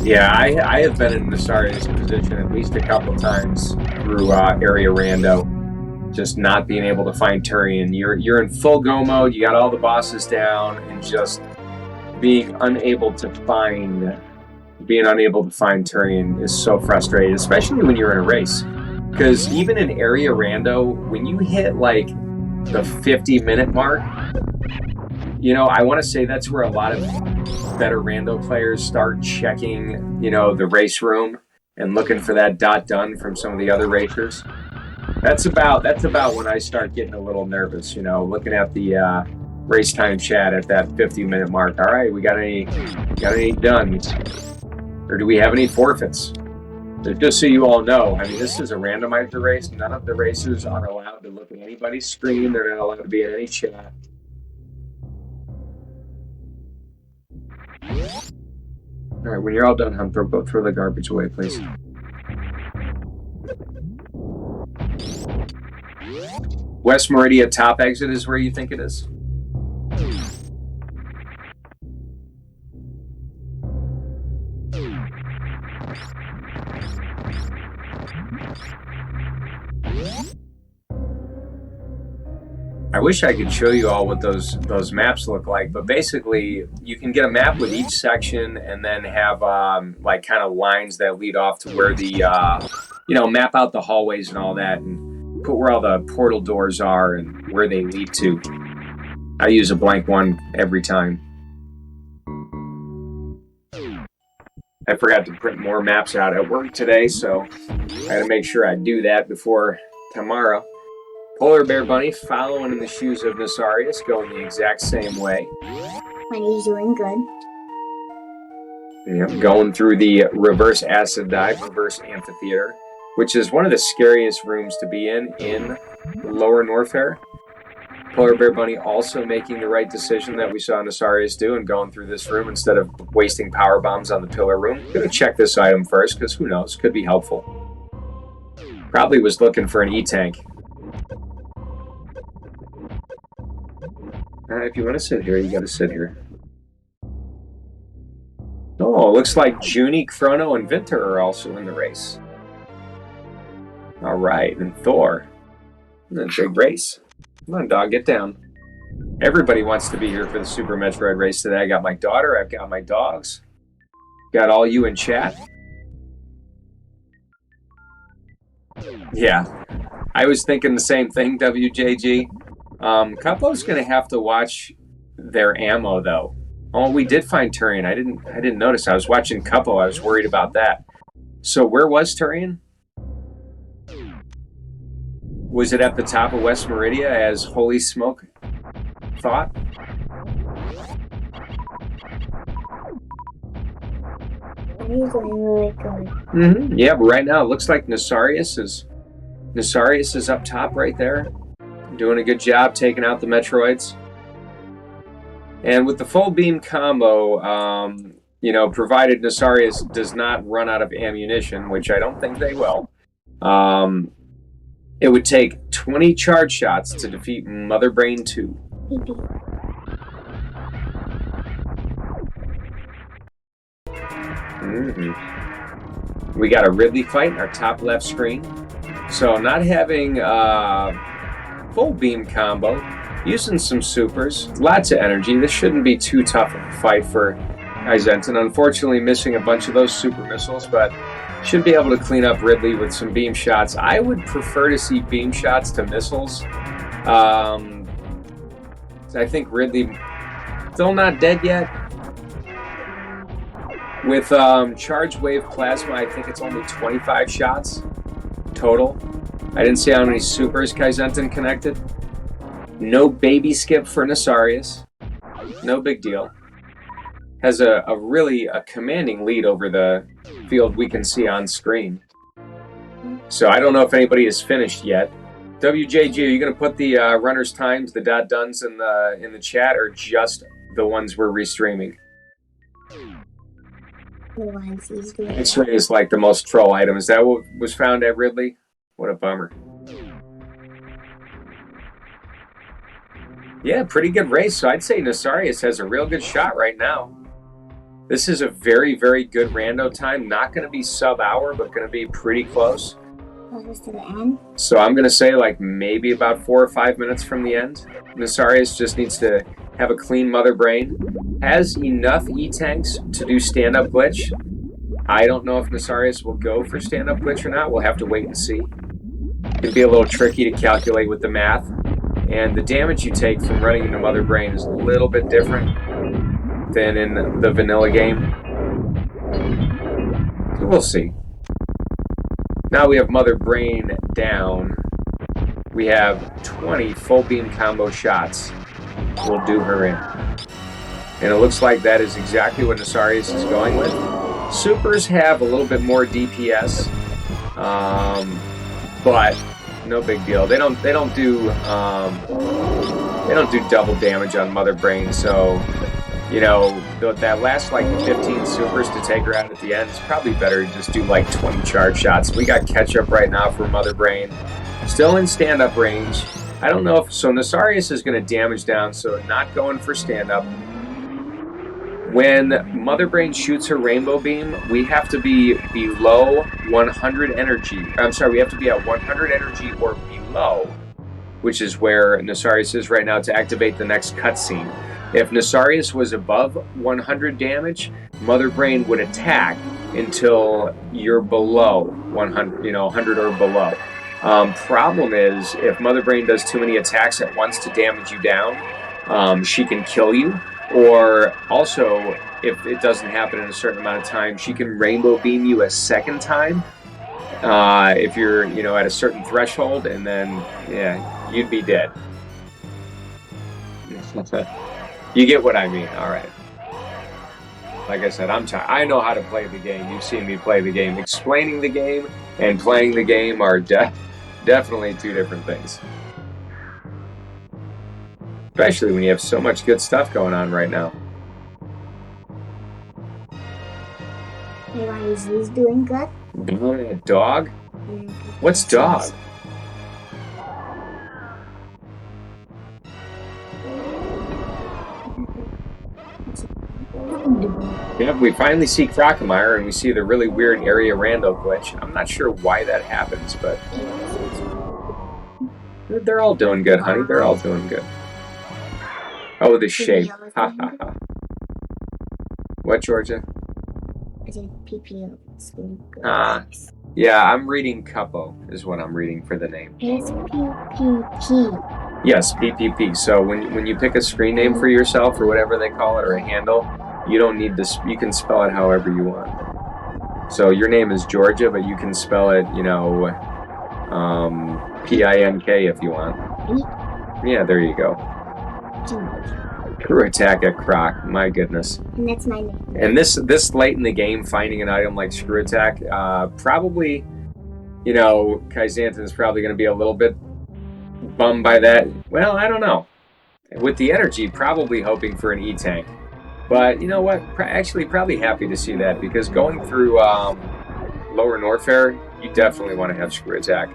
Yeah, I have been in Nasarius' position at least a couple times through Area Rando. Just not being able to find Turian. You're in full go mode, you got all the bosses down, and just being unable to find Turian is so frustrating, especially when you're in a race. Because even in Area Rando, when you hit like the 50-minute mark, I want to say that's where a lot of better Rando players start checking, the race room and looking for that dot done from some of the other racers. That's about when I start getting a little nervous, looking at the race time chat at that 50-minute mark. All right, we got any duns? Or do we have any forfeits? So just so you all know, this is a randomizer race. None of the racers are allowed to look at anybody's screen. They're not allowed to be in any chat. All right, when you're all done, Humphrey, throw the garbage away, please. West Meridia top exit is where you think it is? I wish I could show you all what those maps look like, but basically you can get a map with each section and then have like kind of lines that lead off to where the map out the hallways and all that, and put where all the portal doors are and where they lead to. I use a blank one every time. I forgot to print more maps out at work today, so I had to make sure I do that before tomorrow. Polar Bear Bunny following in the shoes of Nasarius, going the exact same way. Bunny's doing good. Yep, going through the reverse acid dive, reverse amphitheater, which is one of the scariest rooms to be in Lower Norfair. Polar Bear Bunny also making the right decision that we saw Nasarius do and going through this room instead of wasting power bombs on the pillar room. Gonna check this item first because who knows, could be helpful. Probably was looking for an E-tank. If you want to sit here, you got to sit here. Oh, looks like Junie, Chrono, and Vinter are also in the race. All right, and Thor. That's a big race. Come on, dog, get down. Everybody wants to be here for the Super Metroid race today. I got my daughter, I've got my dogs. Got all you in chat. Yeah, I was thinking the same thing, WJG. Capo's going to have to watch their ammo, though. Oh, we did find Turian. I didn't notice. I was watching Capo. I was worried about that. So where was Turian? Was it at the top of West Meridia, as Holy Smoke thought? Bunny's doing really good. Yeah, but right now it looks like Nasarius is up top right there. Doing a good job taking out the Metroids. And with the full beam combo, provided Nasarius does not run out of ammunition, which I don't think they will, it would take 20 charge shots to defeat Mother Brain 2. We got a Ridley fight in our top left screen. So not having full beam combo, using some supers, lots of energy. This shouldn't be too tough of a fight for Kaizentin. Unfortunately, missing a bunch of those super missiles, but should be able to clean up Ridley with some beam shots. I would prefer to see beam shots to missiles. I think Ridley still not dead yet. With Charge Wave Plasma, I think it's only 25 shots total. I didn't see how many supers Kaizentin connected. No baby skip for Nasarius. No big deal. Has a really commanding lead over the field we can see on screen. So I don't know if anybody has finished yet. WJG, are you going to put the runners' times, the .duns in the chat, or just the ones we're restreaming? The ones he's doing. X-ray is like the most troll item. Is that what was found at Ridley? What a bummer. Yeah, pretty good race. So I'd say Nasarius has a real good shot right now. This is a very, very good rando time. Not going to be sub-hour, but going to be pretty close. Close to the end. So I'm going to say like maybe about 4 or 5 minutes from the end. Nasarius just needs to have a clean mother brain. Has enough E-tanks to do stand-up glitch. I don't know if Nasarius will go for stand-up glitch or not. We'll have to wait and see. It'd be a little tricky to calculate with the math. And the damage you take from running into Mother Brain is a little bit different than in the vanilla game. So we'll see. Now we have Mother Brain down. We have 20 full beam combo shots. We'll do her in. And it looks like that is exactly what Nasarius is going with. Supers have a little bit more DPS, but no big deal. They don't do double damage on Mother Brain. So, that last like 15 supers to take her out at the end is probably better to just do like 20 charge shots. We got catch-up right now for Mother Brain. Still in stand-up range. I don't know if... So Nasarius is going to damage down, so not going for stand-up. When Mother Brain shoots her Rainbow Beam, we have to be below 100 energy. I'm sorry, we have to be at 100 energy or below, which is where Nasarius is right now to activate the next cutscene. If Nasarius was above 100 damage, Mother Brain would attack until you're below 100, 100 or below. Problem is, if Mother Brain does too many attacks at once to damage you down, she can kill you. Or also, if it doesn't happen in a certain amount of time, she can Rainbow Beam you a second time. If you're, at a certain threshold, and then, you'd be dead. You get what I mean. All right. Like I said, I know how to play the game. You've seen me play the game. Explaining the game and playing the game are definitely two different things. Especially when you have so much good stuff going on right now. Hey, why is he doing good? Dog? What's dog? Yep, we finally see Crocomire and we see the really weird area rando glitch. I'm not sure why that happens, but they're all doing good, honey. They're all doing good. Oh, the shape. Ha ha ha. What, Georgia? I said PPO. Yeah, I'm reading Cuppo is what I'm reading for the name. It's PPP. Yes, PPP. So when you pick a screen name for yourself or whatever they call it or a handle, you don't need this. You can spell it however you want. So your name is Georgia, but you can spell it, P-I-N-K if you want. Yeah, there you go. Crew attack at Croc. My goodness. And that's my name. And this late in the game, finding an item like Screw Attack, probably, Kaisantin's probably going to be a little bit bummed by that. Well, I don't know. With the energy, probably hoping for an E-Tank. But you know what? Actually, probably happy to see that because going through Lower Norfair, you definitely want to have Screw Attack.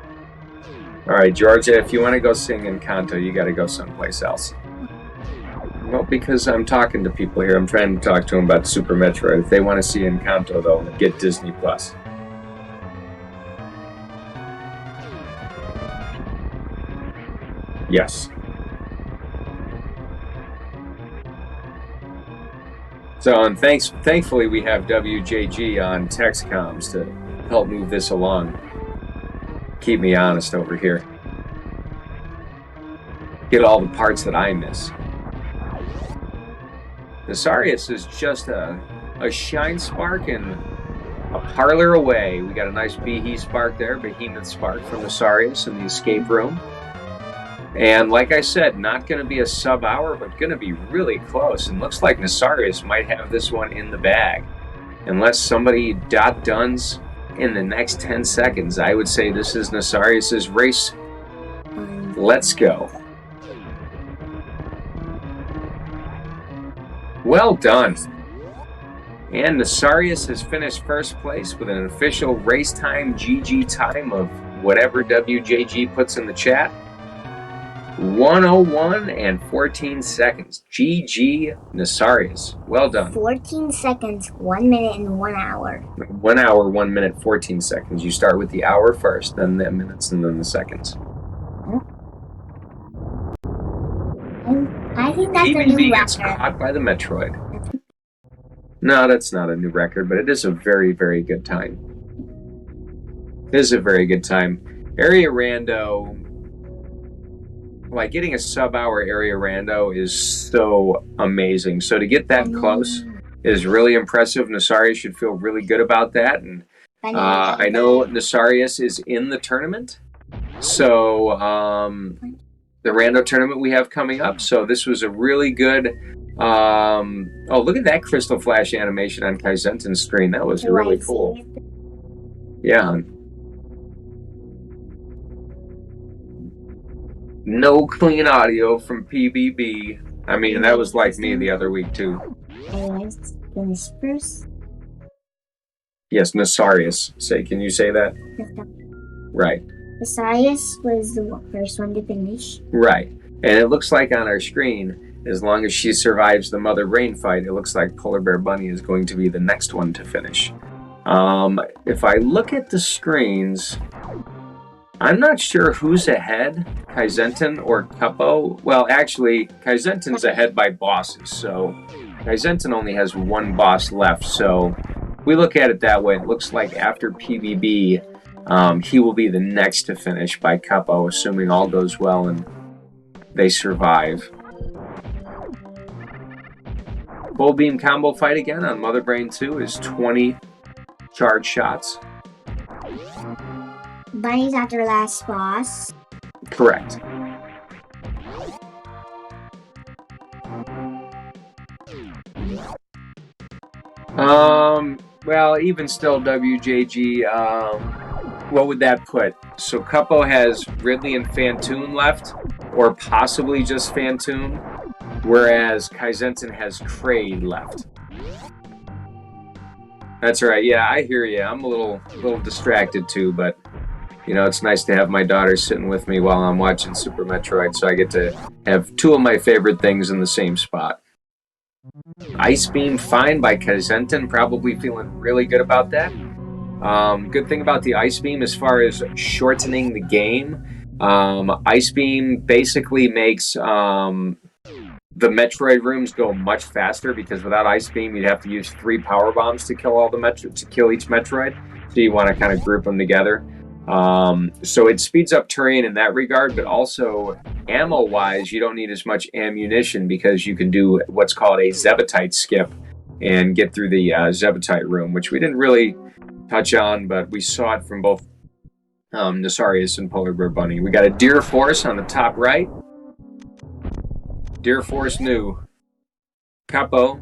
All right, Georgia, if you want to go sing in Kanto, you got to go someplace else. Well, because I'm talking to people here. I'm trying to talk to them about Super Metroid. If they want to see Encanto, though, get Disney+. Yes. So, and thankfully, we have WJG on text comms to help move this along. Keep me honest over here. Get all the parts that I miss. Nasarius is just a shine spark and a parlor away. We got a nice Behe spark there, Behemoth spark from Nasarius in the escape room. And like I said, not going to be a sub-hour, but going to be really close. And looks like Nasarius might have this one in the bag. Unless somebody duns in the next 10 seconds, I would say this is Nasarius' race. Let's go. Well done. And Nasarius has finished first place with an official race time GG time of whatever WJG puts in the chat. 1:01 and 14 seconds. GG Nasarius. Well done. 14 seconds, 1 minute, and 1 hour. 1 hour, 1 minute, 14 seconds. You start with the hour first, then the minutes, and then the seconds. I think that's a PBB new gets record. caught by the Metroid. No, that's not a new record, but it is a very, very good time. It is a very good time. Area Rando, like getting a sub-hour Area Rando is so amazing. So to get that close is really impressive. Nasarius should feel really good about that. And I know Nasarius is in the tournament. So the Rando tournament we have coming up. So this was a really good... oh, look at that Crystal Flash animation on Kaizentin's screen. That was really cool. Yeah. No clean audio from PBB. I mean, that was like me the other week, too. Yes, Nasarius. Can you say that? Right. Nasarius was the first one to finish. Right. And it looks like on our screen, as long as she survives the Mother Brain fight, it looks like Polar Bear Bunny is going to be the next one to finish. If I look at the screens, I'm not sure who's ahead, Kaizentin or Cuppo. Well, actually, Kaizentin's ahead by bosses, so Kaizentin only has one boss left. So if we look at it that way, it looks like after PBB, he will be the next to finish by Cuppo, assuming all goes well and they survive. Full beam combo fight again on Mother Brain 2 is 20 charge shots. Bunny's at their last boss. Correct. Well, even still, WJG, what would that put? So Cuppo has Ridley and Fantoon left, or possibly just Fantoon, whereas Kaizenton has Kraid left. That's right. Yeah, I hear you. I'm a little distracted too, but it's nice to have my daughter sitting with me while I'm watching Super Metroid, so I get to have two of my favorite things in the same spot. Ice Beam fine by Kaizenton, probably feeling really good about that. Good thing about the Ice Beam as far as shortening the game, Ice Beam basically makes the Metroid rooms go much faster, because without Ice Beam you'd have to use 3 power bombs to kill to kill each Metroid. So you want to kind of group them together. So it speeds up Turian in that regard, but also ammo-wise, you don't need as much ammunition, because you can do what's called a Zebetite skip and get through the Zebetite room, which we didn't really touch on, but we saw it from both Nasarius and Polar Bear Bunny. We got a Deer Force on the top right. Deer Force new. Cuppo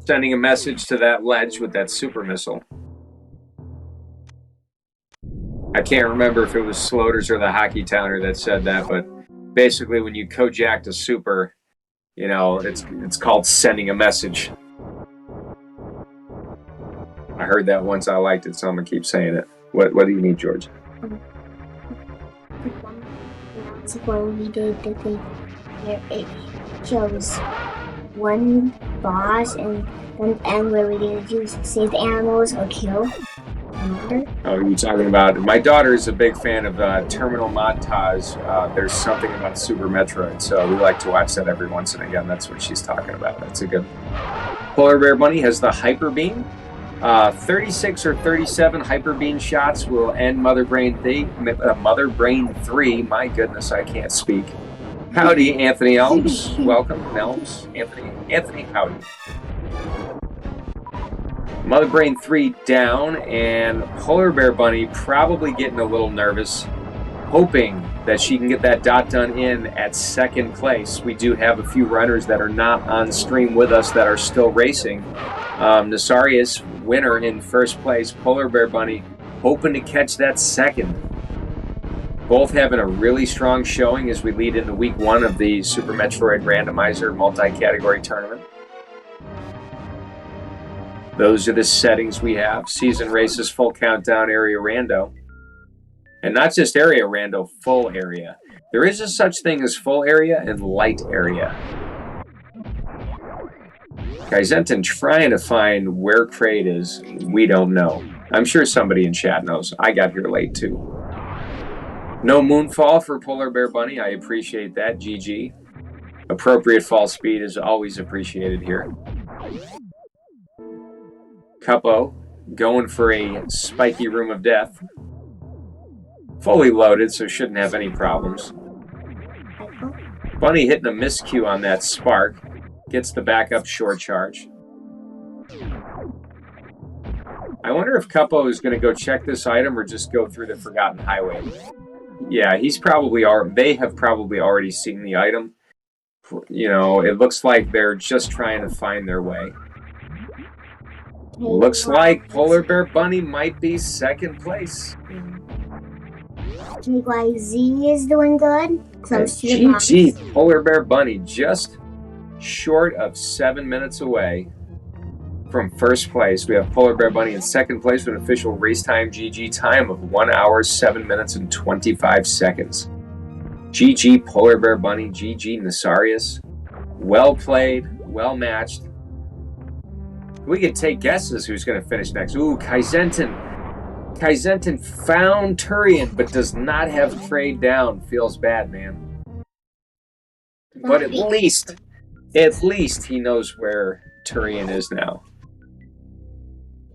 sending a message to that ledge with that super missile. I can't remember if it was Sloters or the Hockey Towner that said that, but basically when you co-jacked a super, it's called sending a message. I heard that once, I liked it, so I'm going to keep saying it. What do you need, George? When we did the thing where it shows one boss and where we did do save the animals or kill. Remember? Oh, you're talking about... My daughter is a big fan of Terminal Montage. There's something about Super Metroid, so we like to watch that every once and again. That's what she's talking about. That's a good... Polar Bear Bunny has the Hyper Beam. 36 or 37 Hyper Beam shots will end Mother Brain 3. My goodness, I can't speak. Howdy, Anthony Elms. Welcome, Elms. Anthony, howdy. Mother Brain 3 down, and Polar Bear Bunny probably getting a little nervous, hoping that she can get that dot done in at second place. We do have a few runners that are not on stream with us that are still racing. Nasarius, winner in first place. Polar Bear Bunny hoping to catch that second. Both having a really strong showing as we lead into week 1 of the Super Metroid Randomizer multi-category tournament. Those are the settings we have. Season races, full countdown, area rando. And not just area rando, full area. There is a such thing as full area and light area. Kaizenton trying to find where Kraid is. We don't know. I'm sure somebody in chat knows. I got here late too. No moonfall for Polar Bear Bunny. I appreciate that. GG. Appropriate fall speed is always appreciated here. Cuppo going for a spiky room of death. Fully loaded, so shouldn't have any problems. Bunny hitting a miscue on that spark. Gets the backup short charge. I wonder if Cuppo is going to go check this item or just go through the Forgotten Highway. Yeah, they have probably already seen the item. It looks like they're just trying to find their way. Looks like Polar Bear Bunny might be second place. Z is doing good. Close to the box. GG, Polar Bear Bunny just short of 7 minutes away from first place. We have Polar Bear Bunny in second place with an official race time GG time of 1 hour, 7 minutes, and 25 seconds. GG, Polar Bear Bunny. GG, Nasarius. Well played, well matched. We could take guesses who's going to finish next. Ooh, Kaizenton. Kaizenton found Turian, but does not have Kraid down. Feels bad, man. But at least he knows where Turian is now.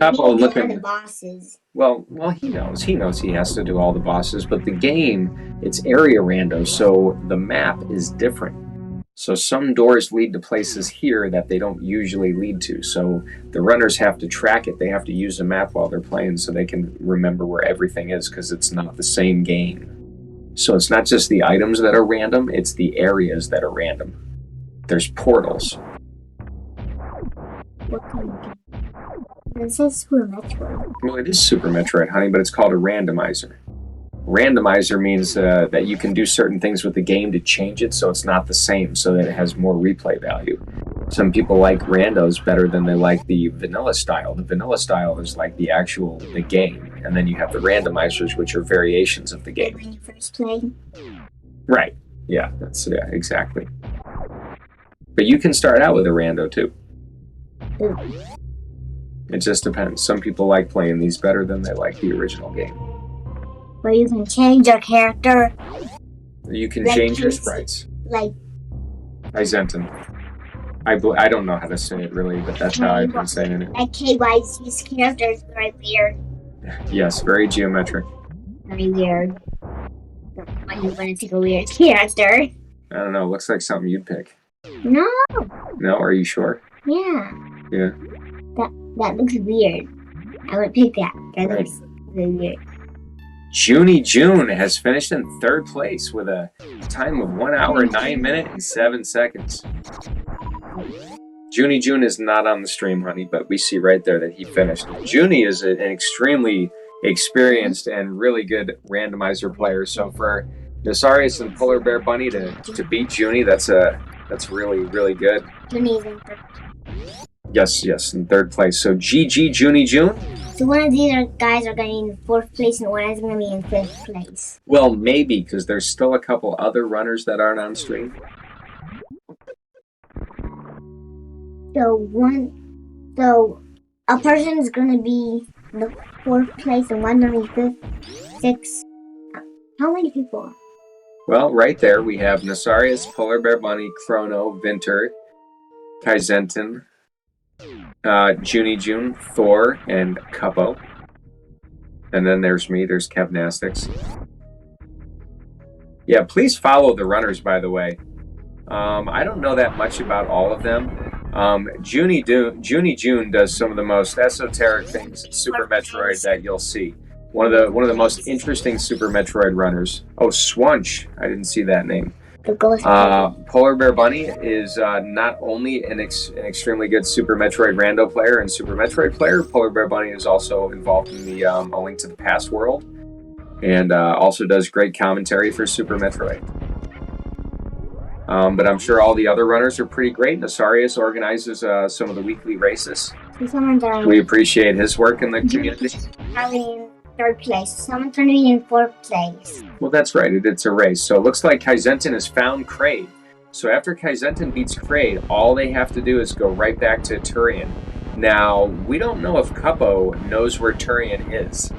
Cuppo looking the bosses. Well, he knows. He knows he has to do all the bosses, but the game, it's area rando, so the map is different. So some doors lead to places here that they don't usually lead to. So the runners have to track it. They have to use the map while they're playing so they can remember where everything is, because it's not the same game. So it's not just the items that are random, it's the areas that are random. There's portals. What kind of game? It says Super Metroid. Well, it is Super Metroid, honey, but it's called a randomizer. Randomizer means that you can do certain things with the game to change it so it's not the same, so that it has more replay value. Some people like randos better than they like the vanilla style. The vanilla style is like the game, and then you have the randomizers, which are variations of the Like game. when you first play. Right. Yeah, exactly. But you can start out with a rando too. Ooh. It just depends. Some people like playing these better than they like the original game. Where you can change your character. You can Like change your kids. sprites. Like Isenton. I don't know how to say it really, but that's how I've been saying it. Like KYC's character is very weird. Yes, very geometric. Very weird. Why you want to pick a weird character? I don't know. Looks like something you'd pick. No. No, are you sure? Yeah. Yeah. That looks weird. I would pick that. That Right. looks really weird. Junie June has finished in third place with a time of 1 hour, 9 minutes, and 7 seconds. Junie June is not on the stream, honey, but we see right there that he finished. Junie is an extremely experienced and really good randomizer player. So for Nasarius and Polar Bear Bunny to beat Junie, that's really, really good. Amazing. Yes, in third place. So GG Junie June. So one of these guys are going to be in fourth place and one is going to be in fifth place. Well, maybe, because there's still a couple other runners that aren't on stream. So a person is going to be in the fourth place and one going to be fifth, sixth. How many people? Well, right there we have Nasarius, Polar Bear Bunny, Chrono, Vinter, Kaizentin, Junie June, Thor, and Cuppo. And then there's me, there's Kevnastics. Yeah, please follow the runners, by the way. I don't know that much about all of them. Junie June does some of the most esoteric things in Super Metroid that you'll see. One of the most interesting Super Metroid runners. Oh, Swunch. I didn't see that name. The ghost. Polar Bear Bunny is not only an extremely good Super Metroid Rando player and Super Metroid player. Polar Bear Bunny is also involved in the A Link to the Past world, and also does great commentary for Super Metroid. But I'm sure all the other runners are pretty great. Nasarius organizes some of the weekly races. We appreciate his work in the community. Probably in third place. Someone's going to be in fourth place. Well, that's right. It's a race. So it looks like Kaizentin has found Kraid. So after Kaizentin beats Kraid, all they have to do is go right back to Turian. Now, we don't know if Cuppo knows where Turian is.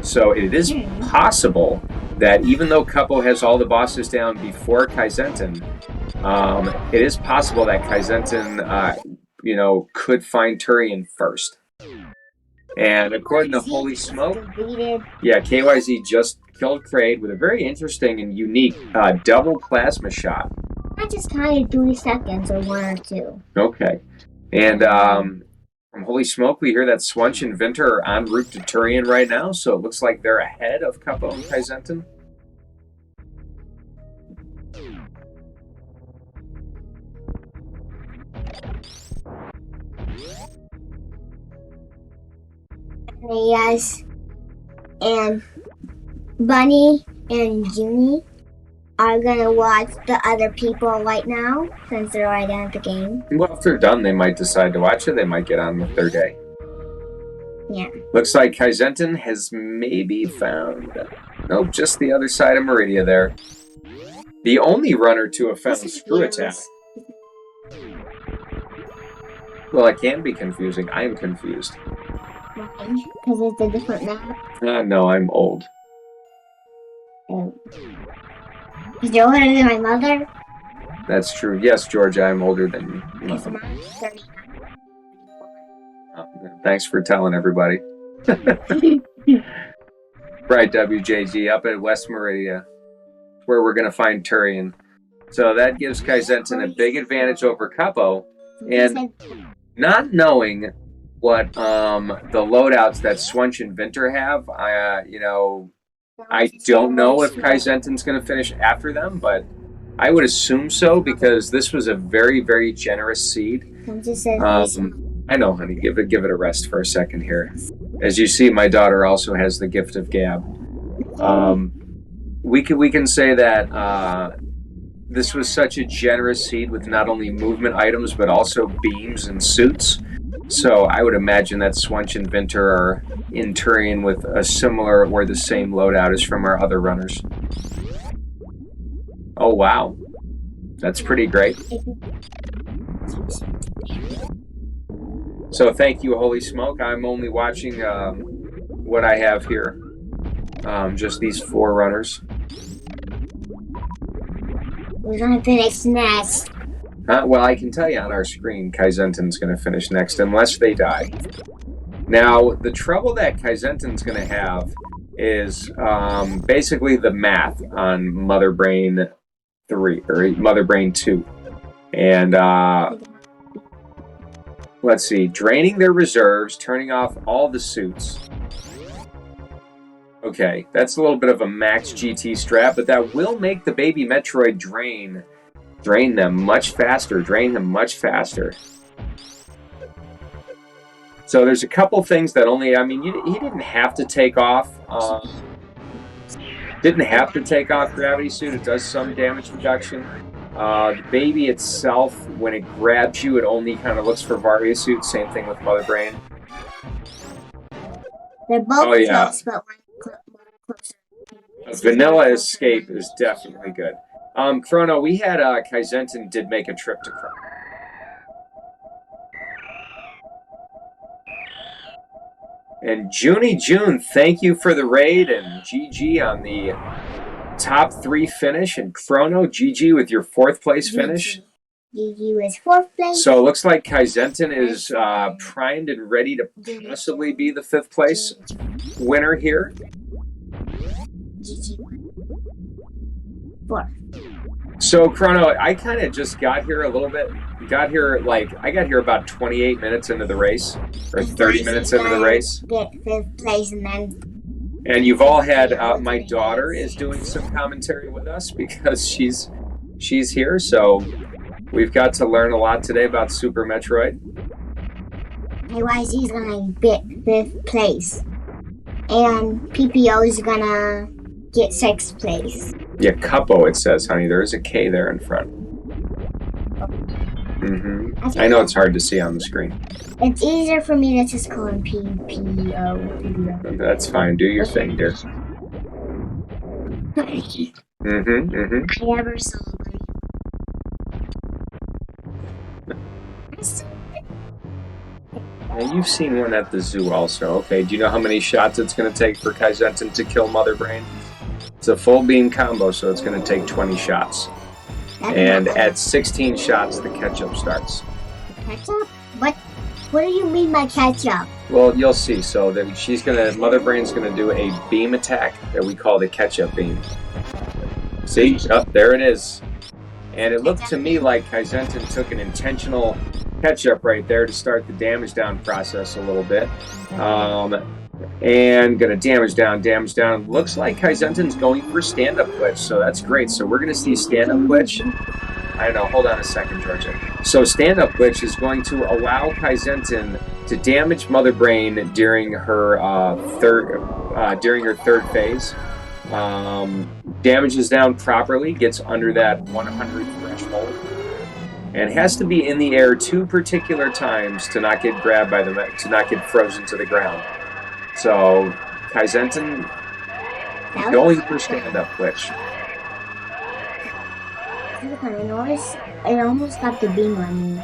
So it is possible that even though Cuppo has all the bosses down before Kaizentin, it is possible that Kaizentin, could find Turian first. And according to Holy Smoke, yeah, KYZ just killed Kraid with a very interesting and unique double plasma shot. Not just kind of 3 seconds or 1 or 2. Okay. And from Holy Smoke, we hear that Swunch and Vinter are en route to Turian right now, so it looks like they're ahead of Cuppo and Kaizentin. Yes. And Bunny and Junie are gonna watch the other people right now since they're already done with the game. Well, if they're done, they might decide to watch it. They might get on with their day. Yeah. Looks like Kaizentin has maybe found... Nope, just the other side of Meridia there. The only runner to have found Screw Attack. Well, it can be confusing. I am confused. Why? Because it's a different map. No, I'm old. Because you're older than my mother? That's true. Yes, Georgia, I'm older than you. Because mine's 39. Thanks for telling everybody. Right, WJG, up at West Meridia, where we're going to find Turian. So that gives Kaizentin a big advantage over Cuppo. And not knowing what the loadouts that Swunch and Vinter have, I don't know if Kaizentin's going to finish after them, but I would assume so because this was a very, very generous seed. I know, honey. Give it a rest for a second here. As you see, my daughter also has the gift of gab. We can say that this was such a generous seed with not only movement items but also beams and suits. So I would imagine that Swunch and Vinter are in Turian with a similar or the same loadout as from our other runners. Oh wow, that's pretty great. So thank you, Holy Smoke. I'm only watching what I have here. Just these 4 runners. We're gonna finish next. Well, I can tell you on our screen, Kaizenten's going to finish next unless they die. Now, the trouble that Kaizenten's going to have is basically the math on Mother Brain 3 or Mother Brain 2. And let's see, draining their reserves, turning off all the suits. Okay, that's a little bit of a max GT strat, but that will make the baby Metroid drain them much faster, drain him much faster. So there's a couple things that only, I mean, he didn't have to take off, Gravity Suit. It does some damage reduction. The baby itself, when it grabs you, it only kind of looks for Varia Suit. Same thing with Mother Brain. They're both close, but one closer. Vanilla Escape is definitely good. Chrono, we had Kaizenten did make a trip to Chrono. And June, thank you for the raid, and GG on the top 3 finish, and Chrono, GG with your 4th place finish. GG was 4th place. So it looks like Kaizenten is primed and ready to possibly be the 5th place winner here. GG 4. So Chrono, I kind of just got here a little bit. I got here about 28 minutes into the race, or 30 minutes into the race. Get 5th place and then. And you've all had. My daughter is doing some commentary with us because she's here. So we've got to learn a lot today about Super Metroid. YZ's gonna get 5th place, and PPO is gonna get 6th place. Yeah, Cupo, it says, honey. There is a K there in front. I know it's hard to see on the screen. It's easier for me to just call him PPO. That's fine. Do your thing, dear. I never celebrate. Now, you've seen one at the zoo also. Okay, do you know how many shots it's going to take for Kaizenten to kill Mother Brain? It's a full beam combo, so it's going to take 20 shots. And at 16 shots, the catch-up starts. Catch-up? What do you mean by catch-up? Well, you'll see. So that Mother Brain's gonna do a beam attack that we call the catch-up beam. See? Oh, there it is. And it looked to me like Kaizenten took an intentional catch-up right there to start the damage down process a little bit. And gonna damage down. Looks like Kaizenten's going for stand-up glitch, so that's great. So we're gonna see stand-up glitch. I don't know, hold on a second, Georgia. So stand-up glitch is going to allow Kaizenten to damage Mother Brain during her third phase. Damages down properly, gets under that 100 threshold, and has to be in the air 2 particular times to not get grabbed by to not get frozen to the ground. So Kaizenten going for stand-up glitch. I almost got the beam on me.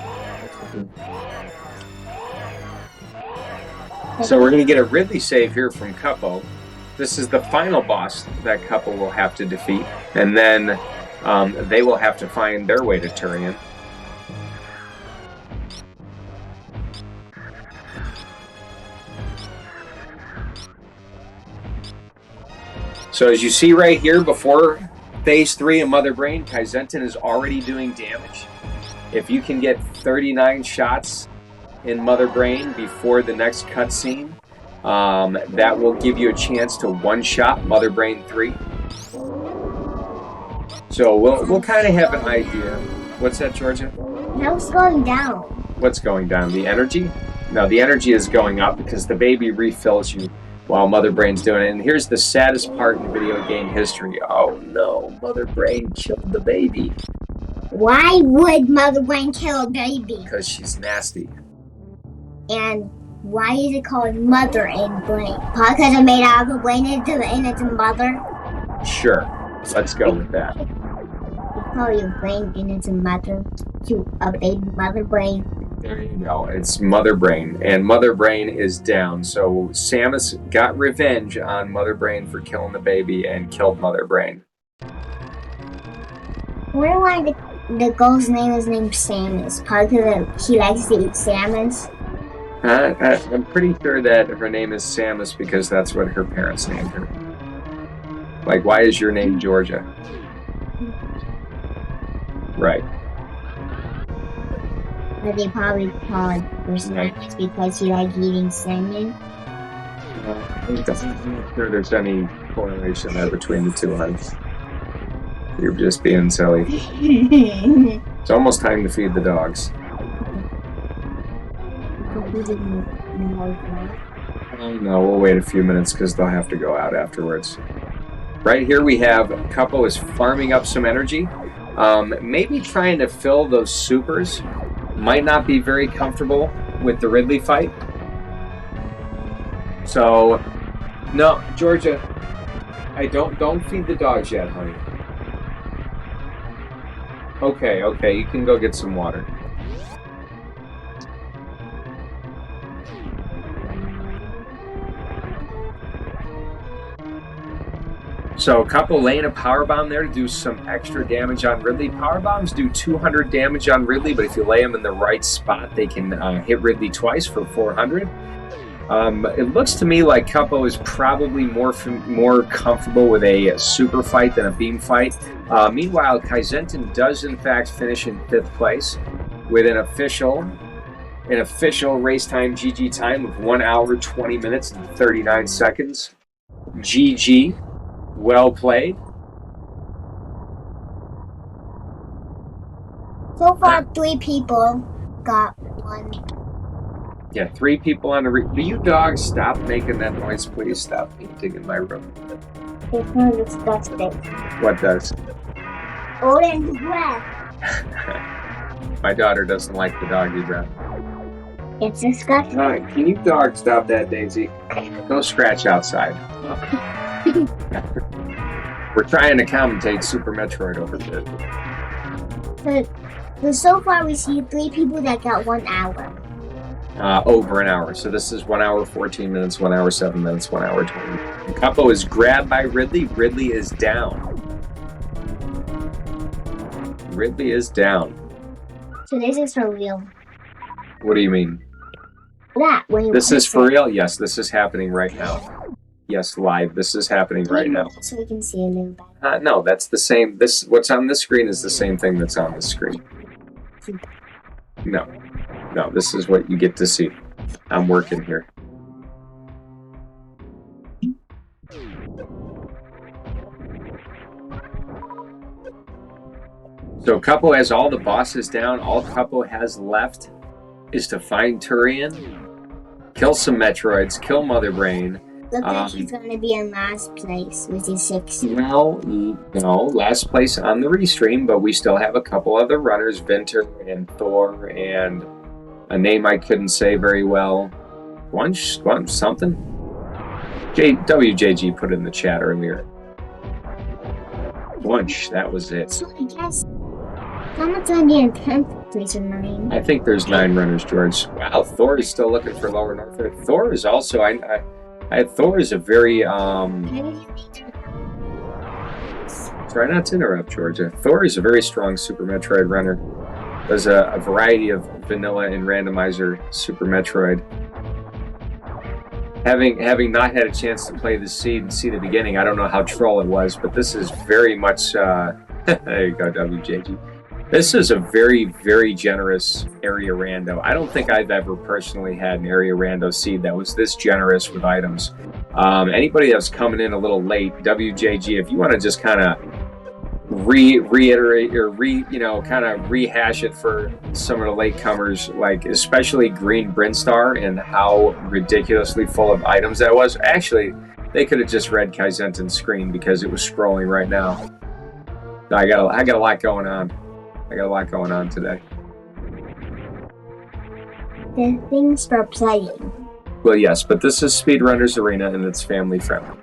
So we're going to get a Ridley save here from Cupo. This is the final boss that Cupo will have to defeat, and then they will have to find their way to Turian. So as you see right here, before Phase 3 of Mother Brain, Kaizenten is already doing damage. If you can get 39 shots in Mother Brain before the next cutscene, that will give you a chance to one-shot Mother Brain 3. So we'll kind of have an idea. What's that, Georgia? How's going down? What's going down? The energy? Now the energy is going up because the baby refills you while Mother Brain's doing it. And here's the saddest part in video game history. Oh no, Mother Brain killed the baby. Why would Mother Brain kill a baby? Because she's nasty. And why is it called Mother and Brain? Probably because it's made out of a brain and it's a mother? Sure, let's go with that. You call your brain and it's a mother to a baby Mother Brain. There you go. It's Mother Brain, and Mother Brain is down. So Samus got revenge on Mother Brain for killing the baby and killed Mother Brain. I wonder why the girl's name is named Samus. Probably because she likes to eat salmons. I'm pretty sure that her name is Samus because that's what her parents named her. Like, why is your name Georgia? Right. But they probably call it Samus because she likes eating salmon. I'm not sure there's any correlation there between the two, honey. You're just being silly. It's almost time to feed the dogs. No, we'll wait a few minutes because they'll have to go out afterwards. Right here we have Cuppo is farming up some energy. Maybe trying to fill those supers. Might not be very comfortable with the Ridley fight. So, no, Georgia, don't feed the dogs yet, honey. Okay, you can go get some water. So a couple laying a power bomb there to do some extra damage on Ridley. Power bombs do 200 damage on Ridley, but if you lay them in the right spot, they can hit Ridley twice for 400. It looks to me like Cuppo is probably more comfortable with a super fight than a beam fight. Meanwhile, Kaizentin does in fact finish in 5th place with an official race time GG time of 1 hour 20 minutes and 39 seconds. GG. Well played. So far, 3 people got 1. Yeah, 3 people on the Will you dogs stop making that noise, please? Stop painting in my room. It's not disgusting. What does? Orange breath. My daughter doesn't like the doggy breath. It's disgusting. All right, can you dogs stop that, Daisy? Go scratch outside. We're trying to commentate Super Metroid over here. But so far we see 3 people that got 1 hour. Over an hour. So this is 1 hour 14 minutes, 1 hour 7 minutes, 1 hour 20. Cuppo is grabbed by Ridley. Ridley is down. Ridley is down. So this is for real. What do you mean? This is for real? Yes, this is happening right now. Yes, live. This is happening right now. So we can see a little better. No, that's the same. What's on this screen is the same thing that's on this screen. No, this is what you get to see. I'm working here. So Cuppo has all the bosses down. All Cuppo has left is to find Turian, kill some Metroids, kill Mother Brain. Look like he's going to be in last place with his 6. No, last place on the restream, but we still have a couple other runners, Vinter and Thor, and a name I couldn't say very well. Wunsch, something? WJG put it in the chat earlier. Wunsch, that was it. So I guess someone's going to be in 10th place or 9. I think there's 9 runners, George. Wow, Thor is still looking for Lower North. Thor is also... Thor is a very, Try not to interrupt, Georgia. Thor is a very strong Super Metroid runner. There's a variety of vanilla and randomizer Super Metroid. Having not had a chance to play the seed and see the beginning, I don't know how troll it was, but this is very much, there you go, WJG. This is a very, very generous area rando. I don't think I've ever personally had an area rando seed that was this generous with items. Anybody that's coming in a little late, WJG, if you want to just kind of reiterate or kind of rehash it for some of the latecomers, like especially Green Brinstar and how ridiculously full of items that was. Actually, they could have just read Kaizenten's screen because it was scrolling right now. I got a lot going on. I got a lot going on today. The things for playing. Well, yes, but this is Speedrunners Arena and it's family friendly.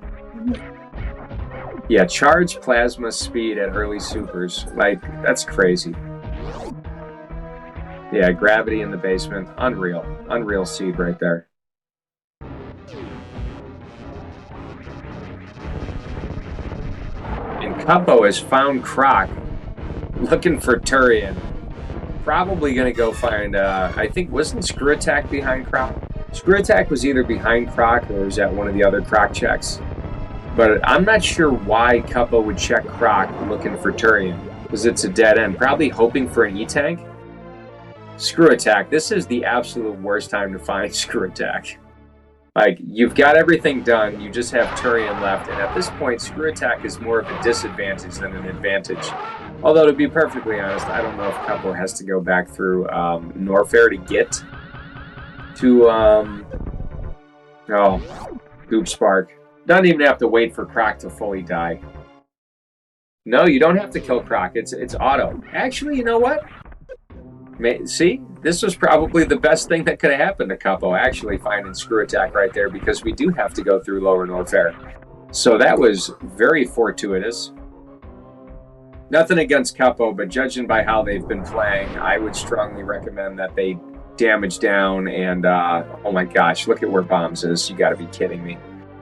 Yeah, charge plasma speed at early supers. Like, that's crazy. Yeah, gravity in the basement. Unreal. Unreal seed right there. And Cuppo has found Croc looking for Turian. Probably going to go find, I think, wasn't Screw Attack behind Croc? Screw Attack was either behind Croc or was at one of the other Croc checks. But I'm not sure why Cuppo would check Croc looking for Turian, because it's a dead end. Probably hoping for an E-Tank. Screw Attack. This is the absolute worst time to find Screw Attack. Like, you've got everything done, you just have Turian left, and at this point, Screw Attack is more of a disadvantage than an advantage. Although, to be perfectly honest, I don't know if Cuppo has to go back through Norfair to get to, Goop Spark. Doesn't even have to wait for Croc to fully die. No, you don't have to kill Croc. It's auto. Actually, you know what? See? This was probably the best thing that could have happened to Cuppo, actually finding Screw Attack right there, because we do have to go through Lower Norfair. So that was very fortuitous. Nothing against Cuppo, but judging by how they've been playing, I would strongly recommend that they damage down and, oh my gosh, look at where Bombs is. You gotta be kidding me.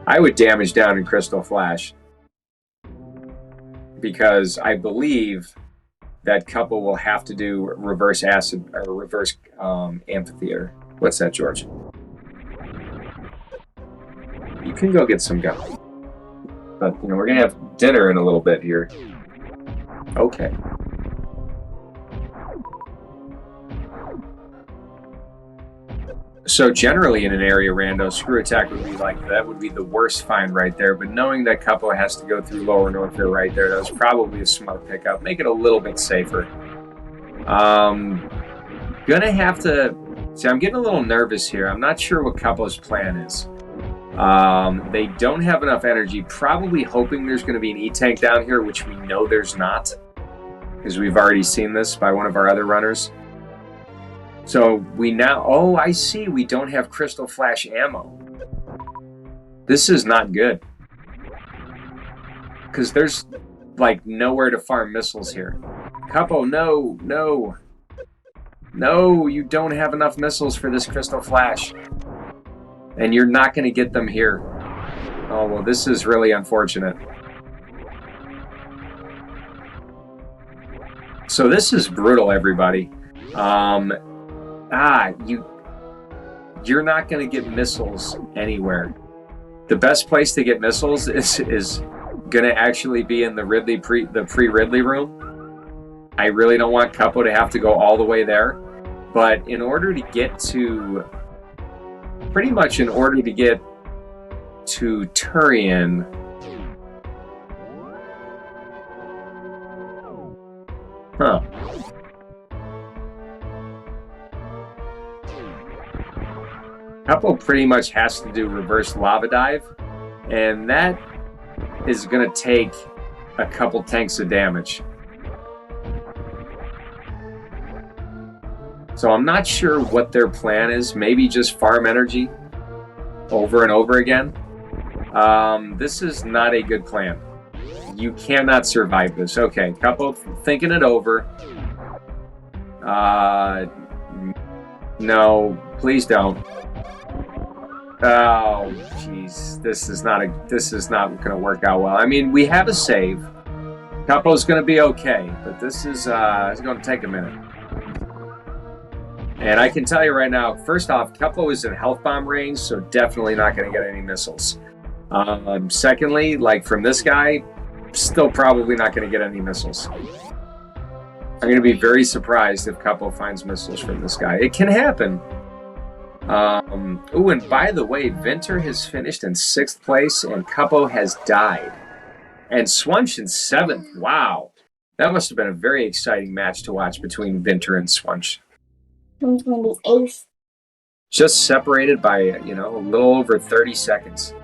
I would damage down in Crystal Flash, because I believe that Cuppo will have to do reverse acid or reverse amphitheater. What's that, George? You can go get some gum, but we're gonna have dinner in a little bit here. Okay. So generally in an area rando, Screw Attack would be like, that would be the worst find right there, but knowing that Cuppo has to go through Lower Norfair right there, that was probably a smart pickup. Make it a little bit safer. Gonna have to... See, I'm getting a little nervous here. I'm not sure what Cuppo's plan is. They don't have enough energy, probably hoping there's going to be an E-Tank down here, which we know there's not, because we've already seen this by one of our other runners. So we now... Oh, I see. We don't have Crystal Flash ammo. This is not good. Because there's, like, nowhere to farm missiles here. Cuppo, no, no. No, you don't have enough missiles for this Crystal Flash. And you're not going to get them here. Oh, well, this is really unfortunate. So this is brutal, everybody. You're not going to get missiles anywhere. The best place to get missiles is going to actually be in the pre-Ridley room. I really don't want Cuppo to have to go all the way there. But in order to get to... Pretty much in order to get to Turian... Huh. Cuppo pretty much has to do reverse lava dive, and that is going to take a couple tanks of damage. So I'm not sure what their plan is. Maybe just farm energy over and over again. This is not a good plan. You cannot survive this. Okay, Cuppo thinking it over. No, please don't. Oh, jeez, this is not going to work out well. I mean, we have a save. Cuppo's going to be okay, but this is it's going to take a minute. And I can tell you right now, first off, Cuppo is in health bomb range, so definitely not going to get any missiles. Secondly, like from this guy, still probably not going to get any missiles. I'm going to be very surprised if Cuppo finds missiles from this guy. It can happen. And by the way, Vinter has finished in 6th place, and Cuppo has died. And Swunch in 7th. Wow. That must have been a very exciting match to watch between Vinter and Swunch. Who's going to be ace? Just separated by, a little over 30 seconds.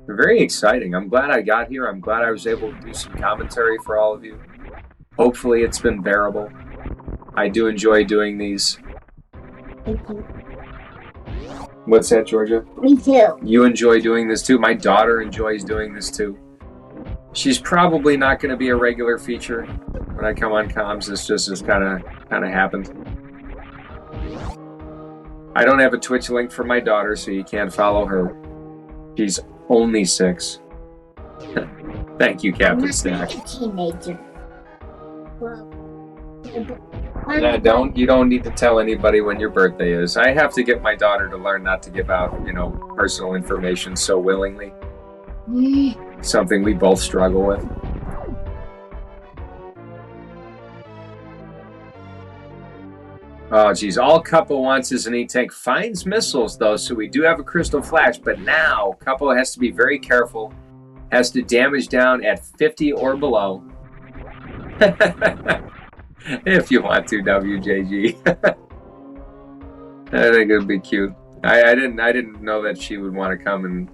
Very exciting. I'm glad I got here. I'm glad I was able to do some commentary for all of you. Hopefully it's been bearable. I do enjoy doing these. Thank you. What's that, Georgia? Me too. You enjoy doing this too? My daughter enjoys doing this too. She's probably not going to be a regular feature when I come on comms. This just has kind of happened. I don't have a Twitch link for my daughter, so you can't follow her. She's only 6. Thank you, Captain Stack. I'm not a teenager. Well, You don't need to tell anybody when your birthday is. I have to get my daughter to learn not to give out, personal information so willingly. Something we both struggle with. Oh, geez. All Cuppo wants is an E-Tank. Finds missiles, though, so we do have a Crystal Flash. But now, Cuppo has to be very careful. Has to damage down at 50 or below. If you want to, WJG. I think it would be cute. I didn't know that she would want to come and,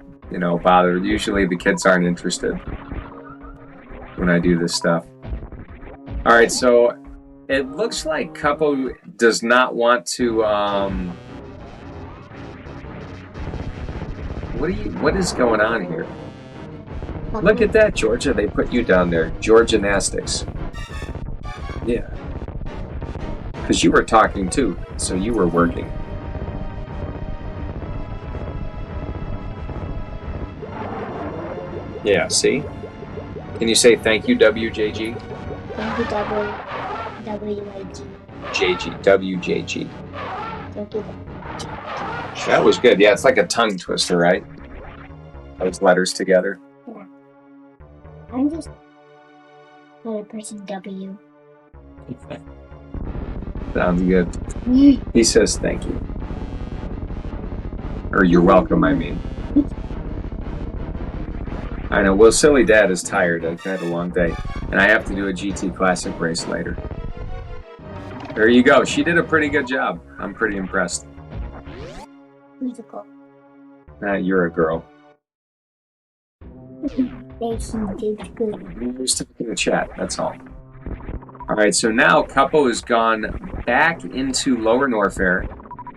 bother. Usually the kids aren't interested when I do this stuff. All right, so it looks like Cuppo does not want to. What is going on here? Look at that, Georgia. They put you down there. Georgianastics. Yeah. Because you were talking too, so you were working. Yeah, see? Can you say thank you, WJG? Thank you, WIG. JG, WJG. Thank you. That was good. Yeah, it's like a tongue twister, right? Those letters together. Yeah. I'm just another person, W. Sounds good. He says thank you. Or you're welcome, I mean. I know. Well, Silly Dad is tired. I've had a long day. And I have to do a GT Classic race later. There you go. She did a pretty good job. I'm pretty impressed. Who's a girl? You're a girl. She did good. We're still in the chat. That's all. All right. So now Cuppo has gone back into Lower Norfair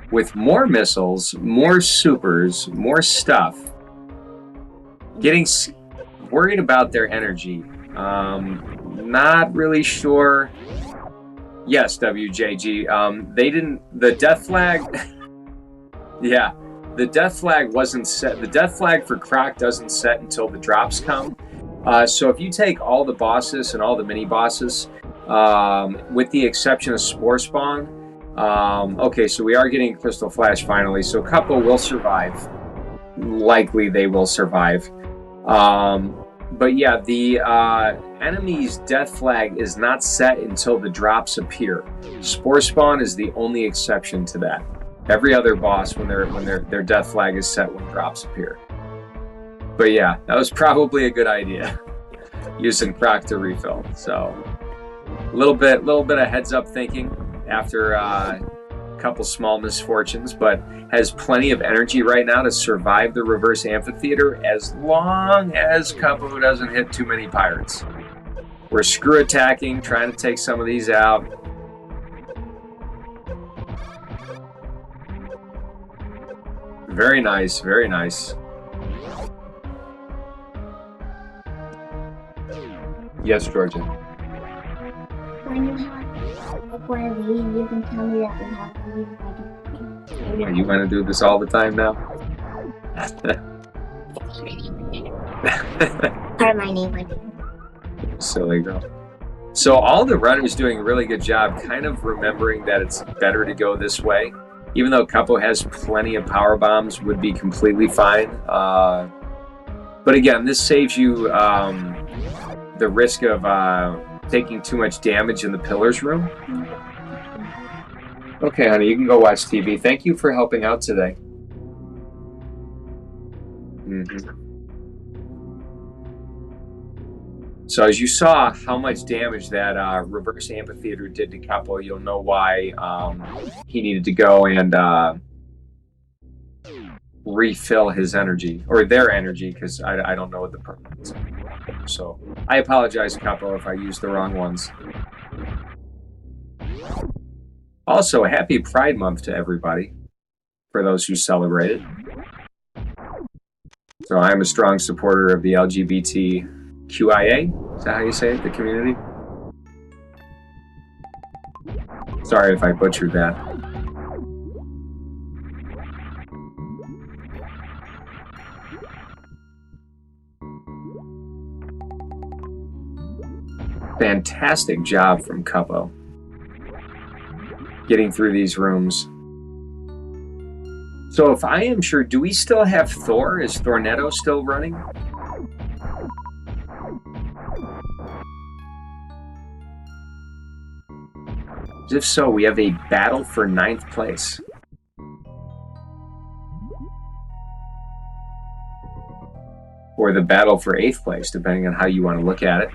with more missiles, more supers, more stuff. Getting worried about their energy. Not really sure. Yes, WJG. They didn't. The death flag. Yeah, the death flag wasn't set. The death flag for Croc doesn't set until the drops come. So if you take all the bosses and all the mini bosses, with the exception of Spore Spawn, okay, so we are getting Crystal Flash finally. So Cuppo will survive. Likely they will survive. But yeah, the enemy's death flag is not set until the drops appear. Spore Spawn is the only exception to that. Every other boss, when their death flag is set when drops appear. But yeah, that was probably a good idea, using Croc to refill. So a little bit of heads up thinking after a couple small misfortunes, but has plenty of energy right now to survive the reverse amphitheater as long as Cuppo doesn't hit too many pirates. We're screw attacking, trying to take some of these out. Very nice, very nice. Yes, Georgia. When you have one of these, you can tell me that we have to leave ready. You want to do this all the time now? Part of my name, Silly girl. So all the runners doing a really good job kind of remembering that it's better to go this way. Even though Cuppo has plenty of power bombs, would be completely fine. But again, this saves you the risk of taking too much damage in the pillars room. Okay, honey, you can go watch TV. Thank you for helping out today. So as you saw how much damage that reverse amphitheater did to Capo, you'll know why he needed to go and refill his energy, or their energy, because I don't know what the purpose is. So I apologize, Capo, if I used the wrong ones. Also, happy Pride Month to everybody, for those who celebrate it. So I'm a strong supporter of the LGBTQIA. Is that how you say it, the community? Sorry if I butchered that. Fantastic job from Cuppo getting through these rooms. So if I am sure, do we still have Thor? Is Thornetto still running? If so, we have a battle for 9th place. Or the battle for 8th place, depending on how you want to look at it.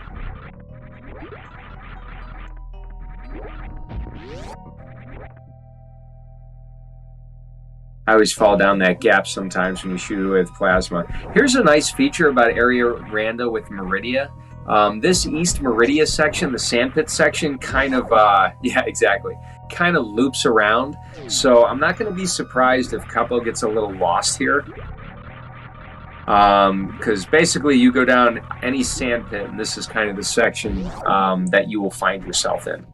I always fall down that gap sometimes when you shoot with plasma. Here's a nice feature about Area Rando with Meridia. This East Meridia section, the sandpit section, kind of, yeah, exactly, kind of loops around. So I'm not going to be surprised if Cuppo gets a little lost here. Because basically you go down any sandpit, and this is kind of the section that you will find yourself in.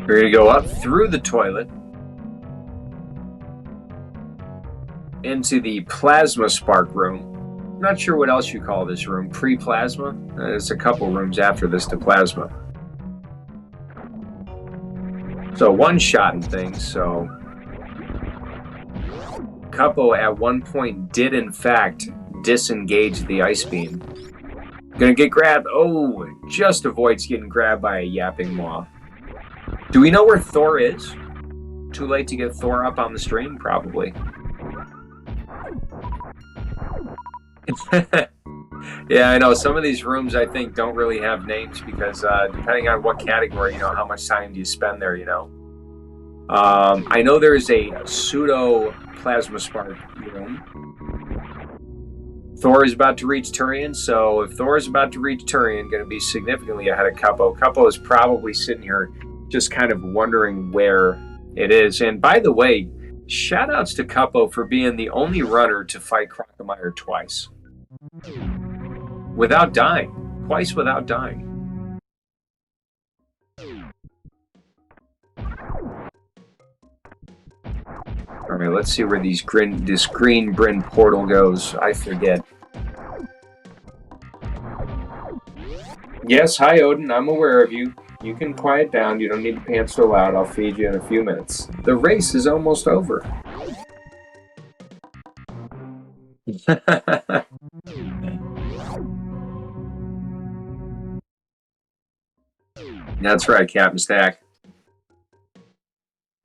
We're going to go up through the toilet into the plasma spark room. I'm not sure what else you call this room. Pre-plasma? There's a couple rooms after this to plasma. So one-shotting things, so Cuppo at one point did in fact disengage the ice beam. Gonna get grabbed. Oh, just avoids getting grabbed by a yapping maw. Do we know where Thor is? Too late to get Thor up on the stream? Probably. Yeah, I know. Some of these rooms, I think, don't really have names because depending on what category, you know, how much time do you spend there, you know? I know there's a pseudo plasma spark room. Thor is about to reach Turian, so if Thor is about to reach Turian, going to be significantly ahead of Cuppo. Cuppo is probably sitting here just kind of wondering where it is. And by the way, shout outs to Cuppo for being the only runner to fight Crocomire twice. Without dying. Twice without dying. Alright, let's see where this green Bryn portal goes. I forget. Yes, hi Odin, I'm aware of you. You can quiet down, you don't need to pant so loud, I'll feed you in a few minutes. The race is almost over. That's right, Captain Stack.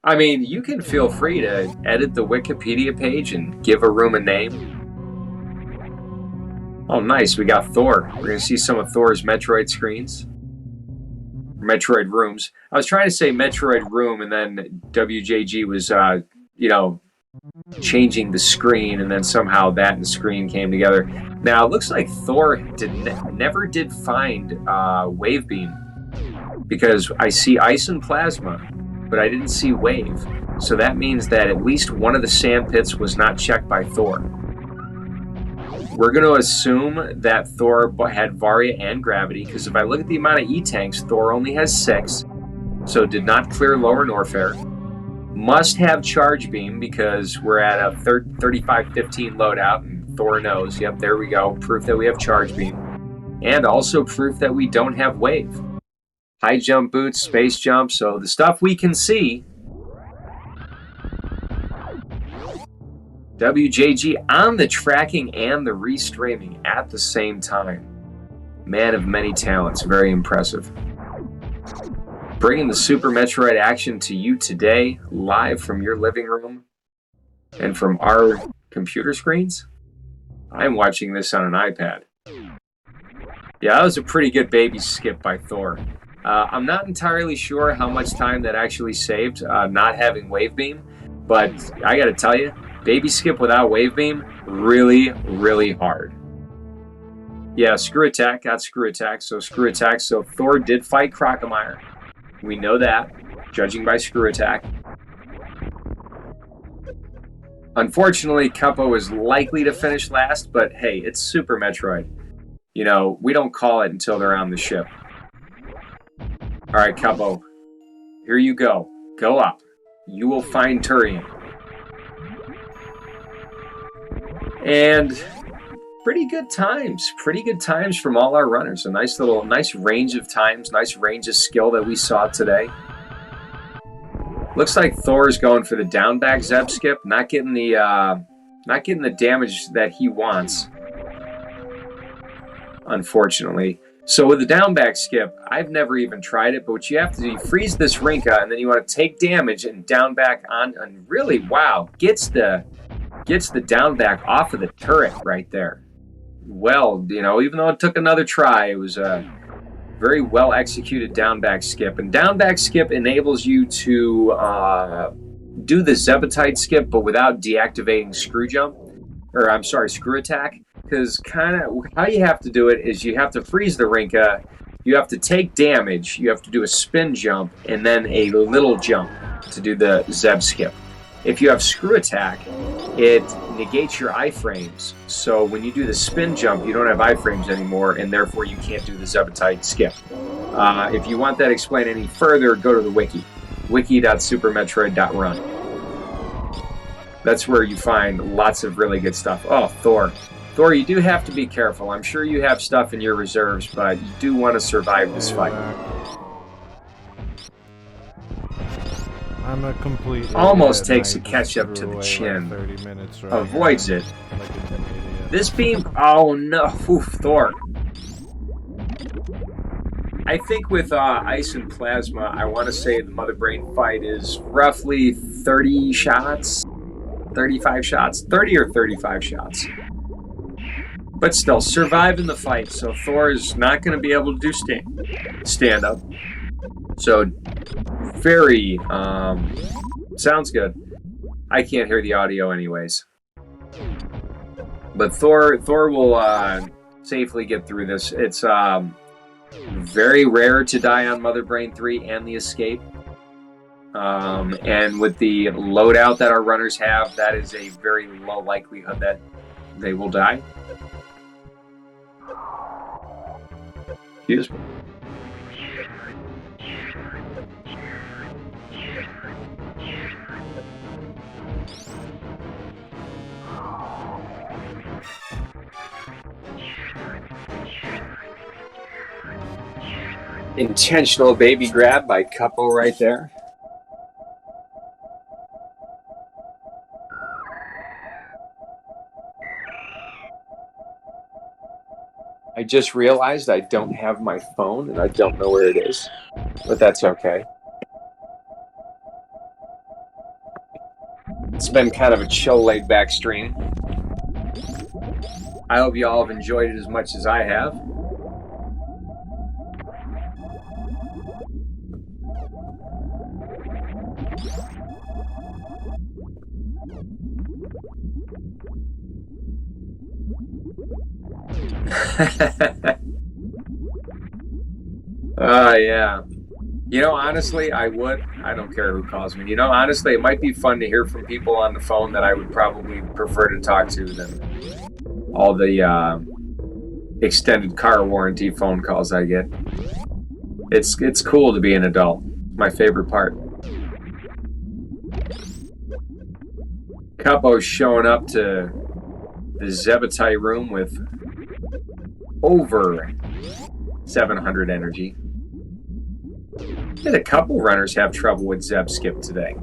I mean, you can feel free to edit the Wikipedia page and give a room a name. Oh, nice, we got Thor. We're going to see some of Thor's Metroid screens. Metroid rooms. I was trying to say Metroid room, and then WJG was, you know, changing the screen, and then somehow that and the screen came together. Now, it looks like Thor never did find Wave Beam, because I see Ice and Plasma, but I didn't see Wave. So that means that at least one of the sand pits was not checked by Thor. We're going to assume that Thor had Varia and Gravity, because if I look at the amount of E-Tanks, Thor only has 6, so did not clear Lower Norfair. Must have Charge Beam, because we're at a 35-15 loadout, and Thor knows. Yep, there we go. Proof that we have Charge Beam. And also proof that we don't have Wave. High jump boots, space jump, so the stuff we can see. WJG on the tracking and the restreaming at the same time. Man of many talents, very impressive. Bringing the Super Metroid action to you today, live from your living room and from our computer screens. I'm watching this on an iPad. Yeah, that was a pretty good baby skip by Thor. I'm not entirely sure how much time that actually saved not having Wave Beam, but I gotta tell you, baby skip without Wave Beam, really, really hard. Yeah, Screw Attack got Screw Attack, so Screw Attack. So Thor did fight Crocomire. We know that, judging by Screw Attack. Unfortunately, Cuppo is likely to finish last, but hey, it's Super Metroid. You know, we don't call it until they're on the ship. All right, Cuppo, here you go. Go up. You will find Turian. And pretty good times from all our runners. A nice range of times, nice range of skill that we saw today. Looks like Thor's going for the down back Zeb skip, not getting the damage that he wants, unfortunately. So with the down back skip, I've never even tried it, but what you have to do, you freeze this Rinka, and then you want to take damage and down back on, and really, wow, gets the down back off of the turret right there. Well, you know, even though it took another try, it was a very well executed down back skip. And down back skip enables you to do the Zebetite skip, but without deactivating Screw Attack. Because kind of how you have to do it is you have to freeze the Rinka, you have to take damage, you have to do a spin jump, and then a little jump to do the Zeb skip. If you have Screw Attack, it negates your iframes. So when you do the spin jump, you don't have iframes anymore, and therefore you can't do the Zebetite skip. If you want that explained any further, go to the wiki, wiki.supermetroid.run. That's where you find lots of really good stuff. Oh, Thor, you do have to be careful. I'm sure you have stuff in your reserves, but you do want to survive this fight. I'm a complete almost takes a catch up to the chin. Like 30 minutes, right? Avoids it. Like an idiot. This beam, oh no, oof, Thor. I think with Ice and Plasma, I want to say the Mother Brain fight is roughly 30 shots, 35 shots, 30 or 35 shots. But still, surviving the fight, so Thor is not going to be able to do stand up. So, very, sounds good. I can't hear the audio anyways. But Thor will safely get through this. It's very rare to die on Mother Brain 3 and the escape. And with the loadout that our runners have, that is a very low likelihood that they will die. Excuse me. Intentional baby grab by Cuppo right there. I just realized I don't have my phone and I don't know where it is, but that's okay. It's been kind of a chill, laid-back stream. I hope you all have enjoyed it as much as I have. Yeah. You know, honestly, I don't care who calls me. You know, honestly, it might be fun to hear from people on the phone that I would probably prefer to talk to than all the extended car warranty phone calls I get. It's cool to be an adult. My favorite part. Cuppo's showing up to the Zebetite room with over 700 energy. Did a couple runners have trouble with Zeb Skip today?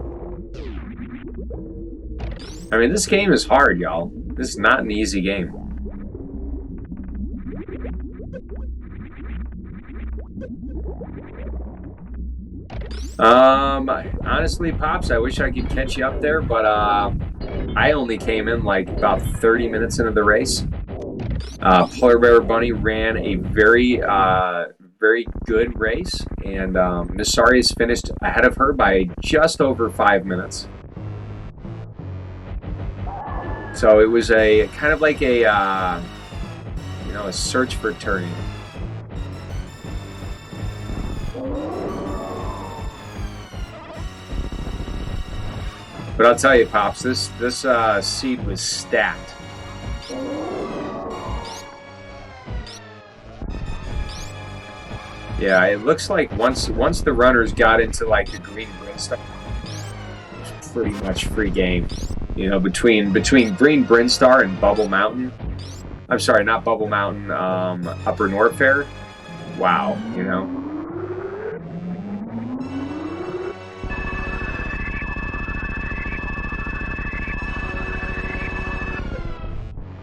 I mean, this game is hard, y'all. This is not an easy game. Honestly, Pops, I wish I could catch you up there, but I only came in like about 30 minutes into the race. Polar Bear Bunny ran a very good race, and Miss Sari's finished ahead of her by just over 5 minutes. So it was a kind of like a a search for turning. But I'll tell you, Pops, this seed was stacked. Yeah, it looks like once the runners got into like the green brimstone, it was pretty much free game. You know, between Green Brinstar and Bubble Mountain. I'm sorry, not Bubble Mountain. Upper North Fair. Wow, you know.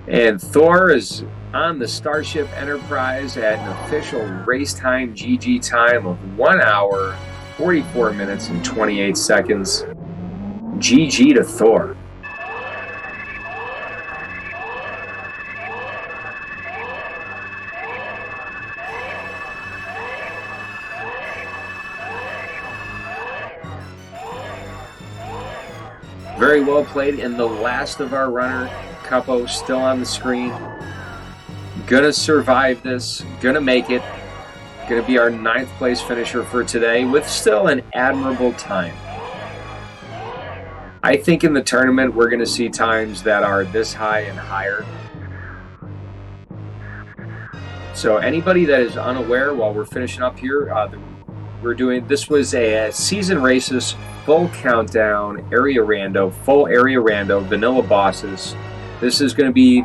And Thor is on the Starship Enterprise at an official race time GG time of 1 hour, 44 minutes, and 28 seconds. GG to Thor. Very well played. And the last of our runner, Capo, still on the screen. Gonna survive this. Gonna make it. Gonna be our 9th place finisher for today with still an admirable time. I think in the tournament we're gonna see times that are this high and higher. So anybody that is unaware, while we're finishing up here, this was a season races full countdown area rando, full area rando, vanilla bosses. This is going to be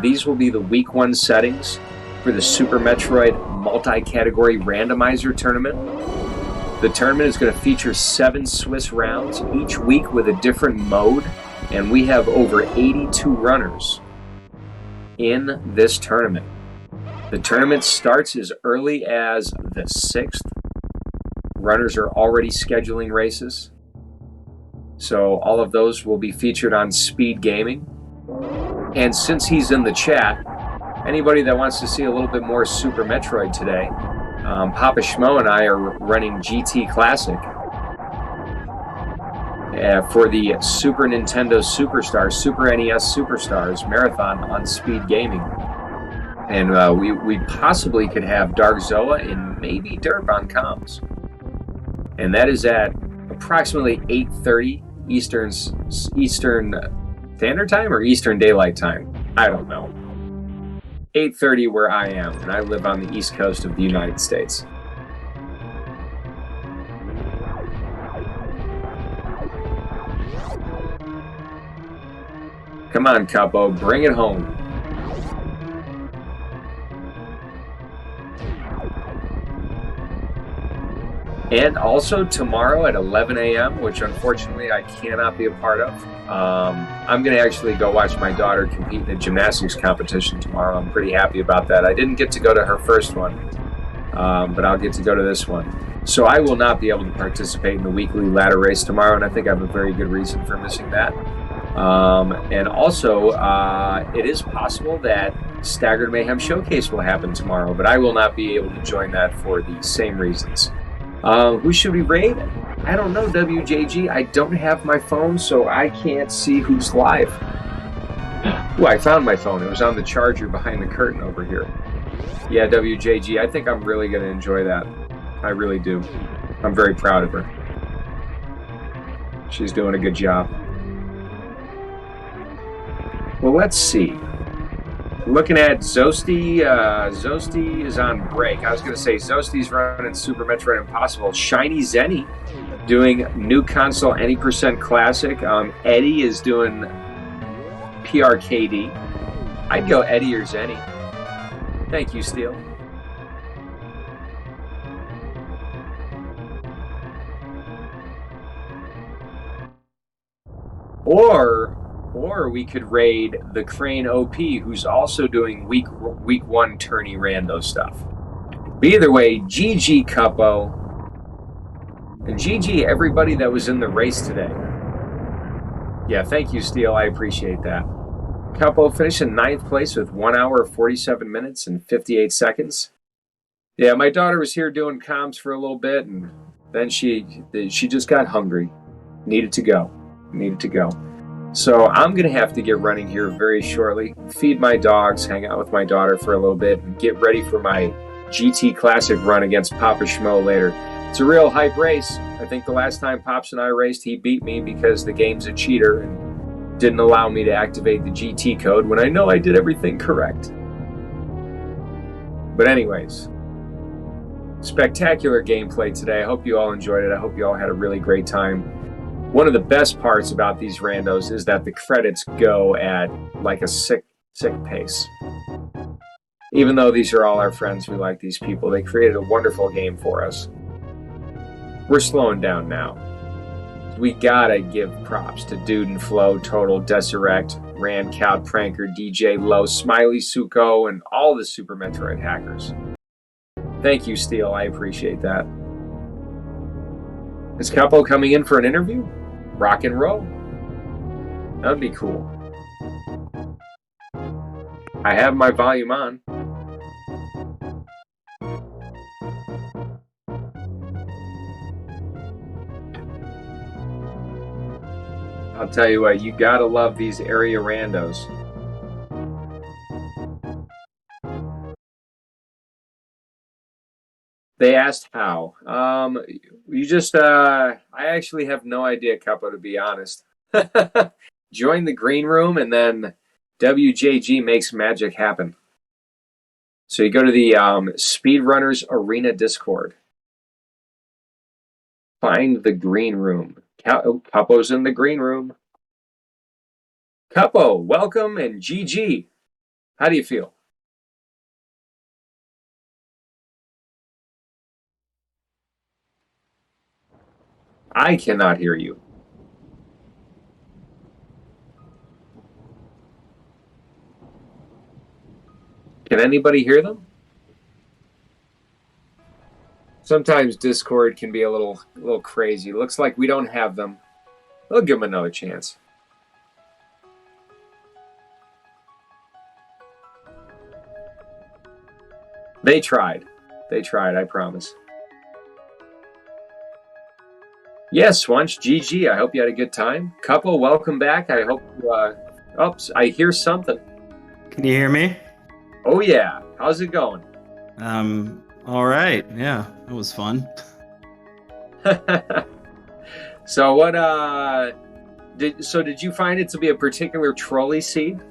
these will be the week 1 settings for the Super Metroid multi-category randomizer tournament. The tournament is going to feature 7 Swiss rounds each week with a different mode, and we have over 82 runners in this tournament. The tournament starts as early as the 6th. Runners are already scheduling races. So all of those will be featured on Speed Gaming. And since he's in the chat, anybody that wants to see a little bit more Super Metroid today, Papa Schmo and I are running GT Classic for the Super Nintendo Superstars, Super NES Superstars Marathon on Speed Gaming. And we possibly could have Dark Zoa and maybe Derp on comms. And that is at approximately 8:30 Eastern Standard Time or Eastern Daylight Time. I don't know. 8:30 where I am, and I live on the East Coast of the United States. Come on, Capo, bring it home. And also tomorrow at 11 a.m., which unfortunately I cannot be a part of. I'm going to actually go watch my daughter compete in a gymnastics competition tomorrow. I'm pretty happy about that. I didn't get to go to her first one, but I'll get to go to this one. So I will not be able to participate in the weekly ladder race tomorrow, and I think I have a very good reason for missing that. And also, it is possible that Staggered Mayhem Showcase will happen tomorrow, but I will not be able to join that for the same reasons. Who should we raid? I don't know, WJG. I don't have my phone, so I can't see who's live. Ooh, I found my phone. It was on the charger behind the curtain over here. Yeah, WJG, I think I'm really going to enjoy that. I really do. I'm very proud of her. She's doing a good job. Well, let's see. Looking at Zosti, Zosti is on break. I was going to say Zosti's running Super Metroid Impossible. Shiny Zenny doing new console any % classic. Eddie is doing PRKD. I'd go Eddie or Zenny. Thank you, Steele. Or we could raid the Crane OP, who's also doing week 1 tourney rando stuff. But either way, GG Cuppo. And GG, everybody that was in the race today. Yeah, thank you, Steele. I appreciate that. Capo finished in 9th place with 1 hour, 47 minutes, and 58 seconds. Yeah, my daughter was here doing comms for a little bit, and then she just got hungry. Needed to go. So I'm going to have to get running here very shortly, feed my dogs, hang out with my daughter for a little bit, and get ready for my GT Classic run against Papa Schmo later. It's a real hype race. I think the last time Pops and I raced, he beat me because the game's a cheater and didn't allow me to activate the GT code when I know I did everything correct. But anyways, spectacular gameplay today. I hope you all enjoyed it. I hope you all had a really great time. One of the best parts about these randos is that the credits go at like a sick pace. Even though these are all our friends, we like these people. They created a wonderful game for us. We're slowing down now. We gotta give props to Dude and Flo, Total, Desurect, Rand, Cal, Pranker, DJ, Low, Smiley, Suko, and all the Super Metroid hackers. Thank you, Steele. I appreciate that. Is Capo coming in for an interview? Rock and roll. That'd be cool. I have my volume on. I'll tell you what, you gotta love these area randos. They asked how. You just, I actually have no idea, Capo, to be honest. Join the green room and then WJG makes magic happen. So you go to the Speedrunners Arena Discord. Find the green room. Capo's in the green room. Capo, welcome, and GG. How do you feel? I cannot hear you. Can anybody hear them? Sometimes Discord can be a little crazy. Looks like we don't have them. I'll give them another chance. They tried. I promise. Yes, Swanch, GG. I hope you had a good time. Couple, welcome back. I hope oops, I hear something. Can you hear me? Oh yeah. How's it going? All right. Yeah, it was fun. So what did you find it to be a particular trolley seed?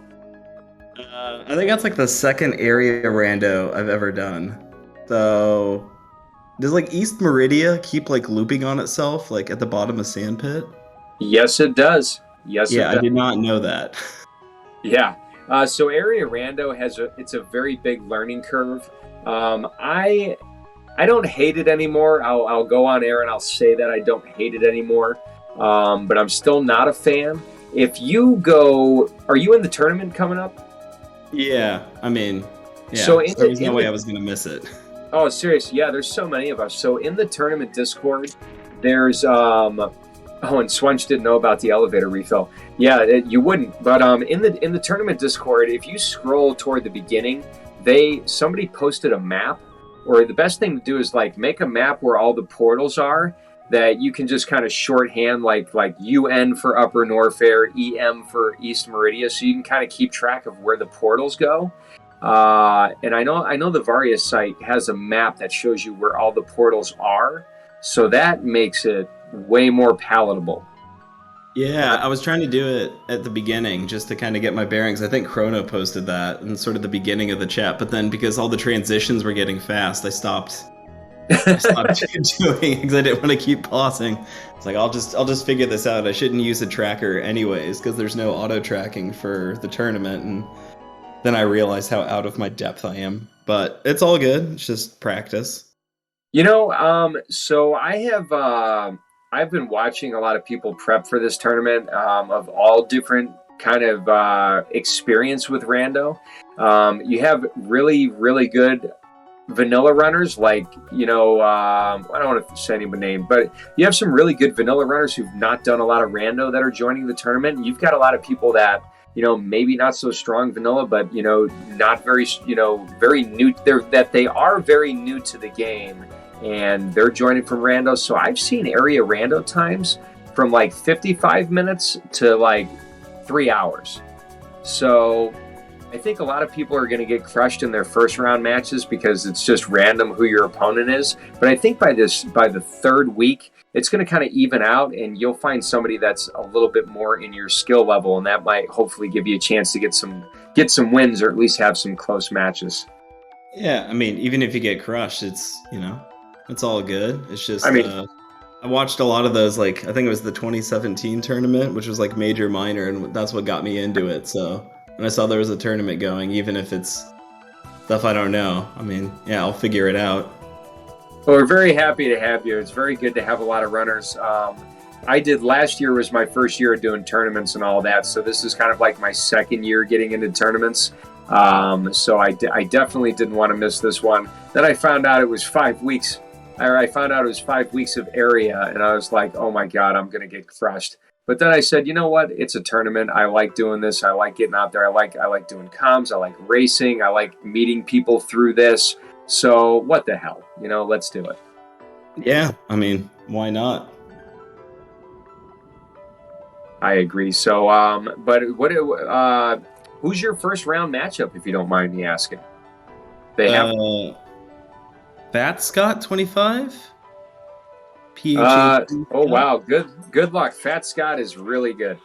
I think that's like the second area rando I've ever done. So does like East Meridia keep like looping on itself like at the bottom of Sandpit? Yes, it does. Yeah, I did not know that. Yeah. So area rando it's a very big learning curve. I don't hate it anymore. I'll go on air and I'll say that I don't hate it anymore. But I'm still not a fan. If you go, are you in the tournament coming up? Yeah, I mean, yeah. So there was no way I was gonna miss it. Oh, seriously? Yeah, there's so many of us. So in the tournament Discord, there's oh, and Swench didn't know about the elevator refill. Yeah, you wouldn't. But in the tournament Discord, if you scroll toward the beginning, somebody posted a map, or the best thing to do is like make a map where all the portals are that you can just kind of shorthand like UN for Upper Norfair, EM for East Meridia, so you can kind of keep track of where the portals go. And I know the Varia site has a map that shows you where all the portals are, so that makes it way more palatable. Yeah, I was trying to do it at the beginning just to kind of get my bearings. I think Chrono posted that in sort of the beginning of the chat, but then because all the transitions were getting fast, I stopped doing it because I didn't want to keep pausing. It's like I'll just figure this out. I shouldn't use a tracker anyways because there's no auto tracking for the tournament, and then I realized how out of my depth I am. But it's all good. It's just practice. You know, so I've been watching a lot of people prep for this tournament of all different kind of experience with Rando. You have really, really good vanilla runners, like, I don't want to say anybody's name, but you have some really good vanilla runners who've not done a lot of rando that are joining the tournament. And you've got a lot of people that, maybe not so strong vanilla, but, not very, very new. They are very new to the game, and they're joining from rando. So I've seen area rando times from like 55 minutes to like 3 hours. So I think a lot of people are going to get crushed in their first round matches because it's just random who your opponent is. But I think by the third week, it's going to kind of even out, and you'll find somebody that's a little bit more in your skill level, and that might hopefully give you a chance to get some wins, or at least have some close matches. Yeah, I mean, even if you get crushed, it's it's all good. It's just I watched a lot of those, like I think it was the 2017 tournament, which was like major minor, and that's what got me into it. So when I saw there was a tournament going, even if it's stuff I don't know, I mean, yeah, I'll figure it out. Well, we're very happy to have you. It's very good to have a lot of runners. Last year was my first year doing tournaments and all that, so this is kind of like my second year getting into tournaments. So I definitely didn't want to miss this one. Then I found out it was 5 weeks. I found out it was 5 weeks of area, and I was like, oh my God, I'm going to get crushed. But then I said, you know what? It's a tournament. I like doing this. I like getting out there. I like doing comms. I like racing. I like meeting people through this. So what the hell? Let's do it. Yeah, I mean, why not? I agree. So, but who's your first round matchup, if you don't mind me asking? They have Fat Scott 25. Oh wow, good luck. Fat Scott is really good.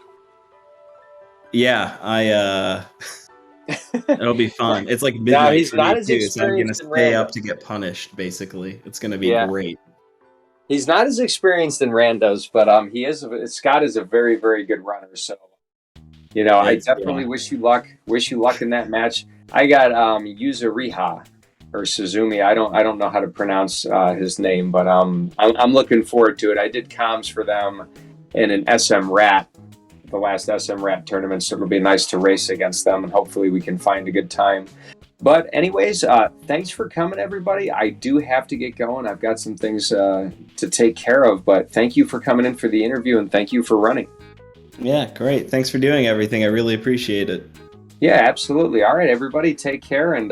Yeah, it'll be fun. It's like midnight he's for not me as too, so I'm gonna experienced in stay rando. up to get punished. Basically, it's gonna be great. He's not as experienced in randos, but Scott is a very, very good runner. So, I definitely wish you luck. Wish you luck in that match. I got Yuzuriha or Suzumi. I don't know how to pronounce his name, but I'm looking forward to it. I did comms for them in an SM Rat, the last SM Rat tournament, so it'll be nice to race against them, and hopefully we can find a good time. But anyways, thanks for coming, everybody. I do have to get going. I've got some things to take care of, but thank you for coming in for the interview, and thank you for running. Yeah, great. Thanks for doing everything. I really appreciate it. Yeah, absolutely. All right, everybody, take care, and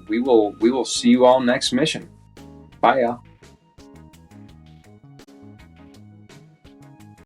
we will see you all next mission. Bye, y'all.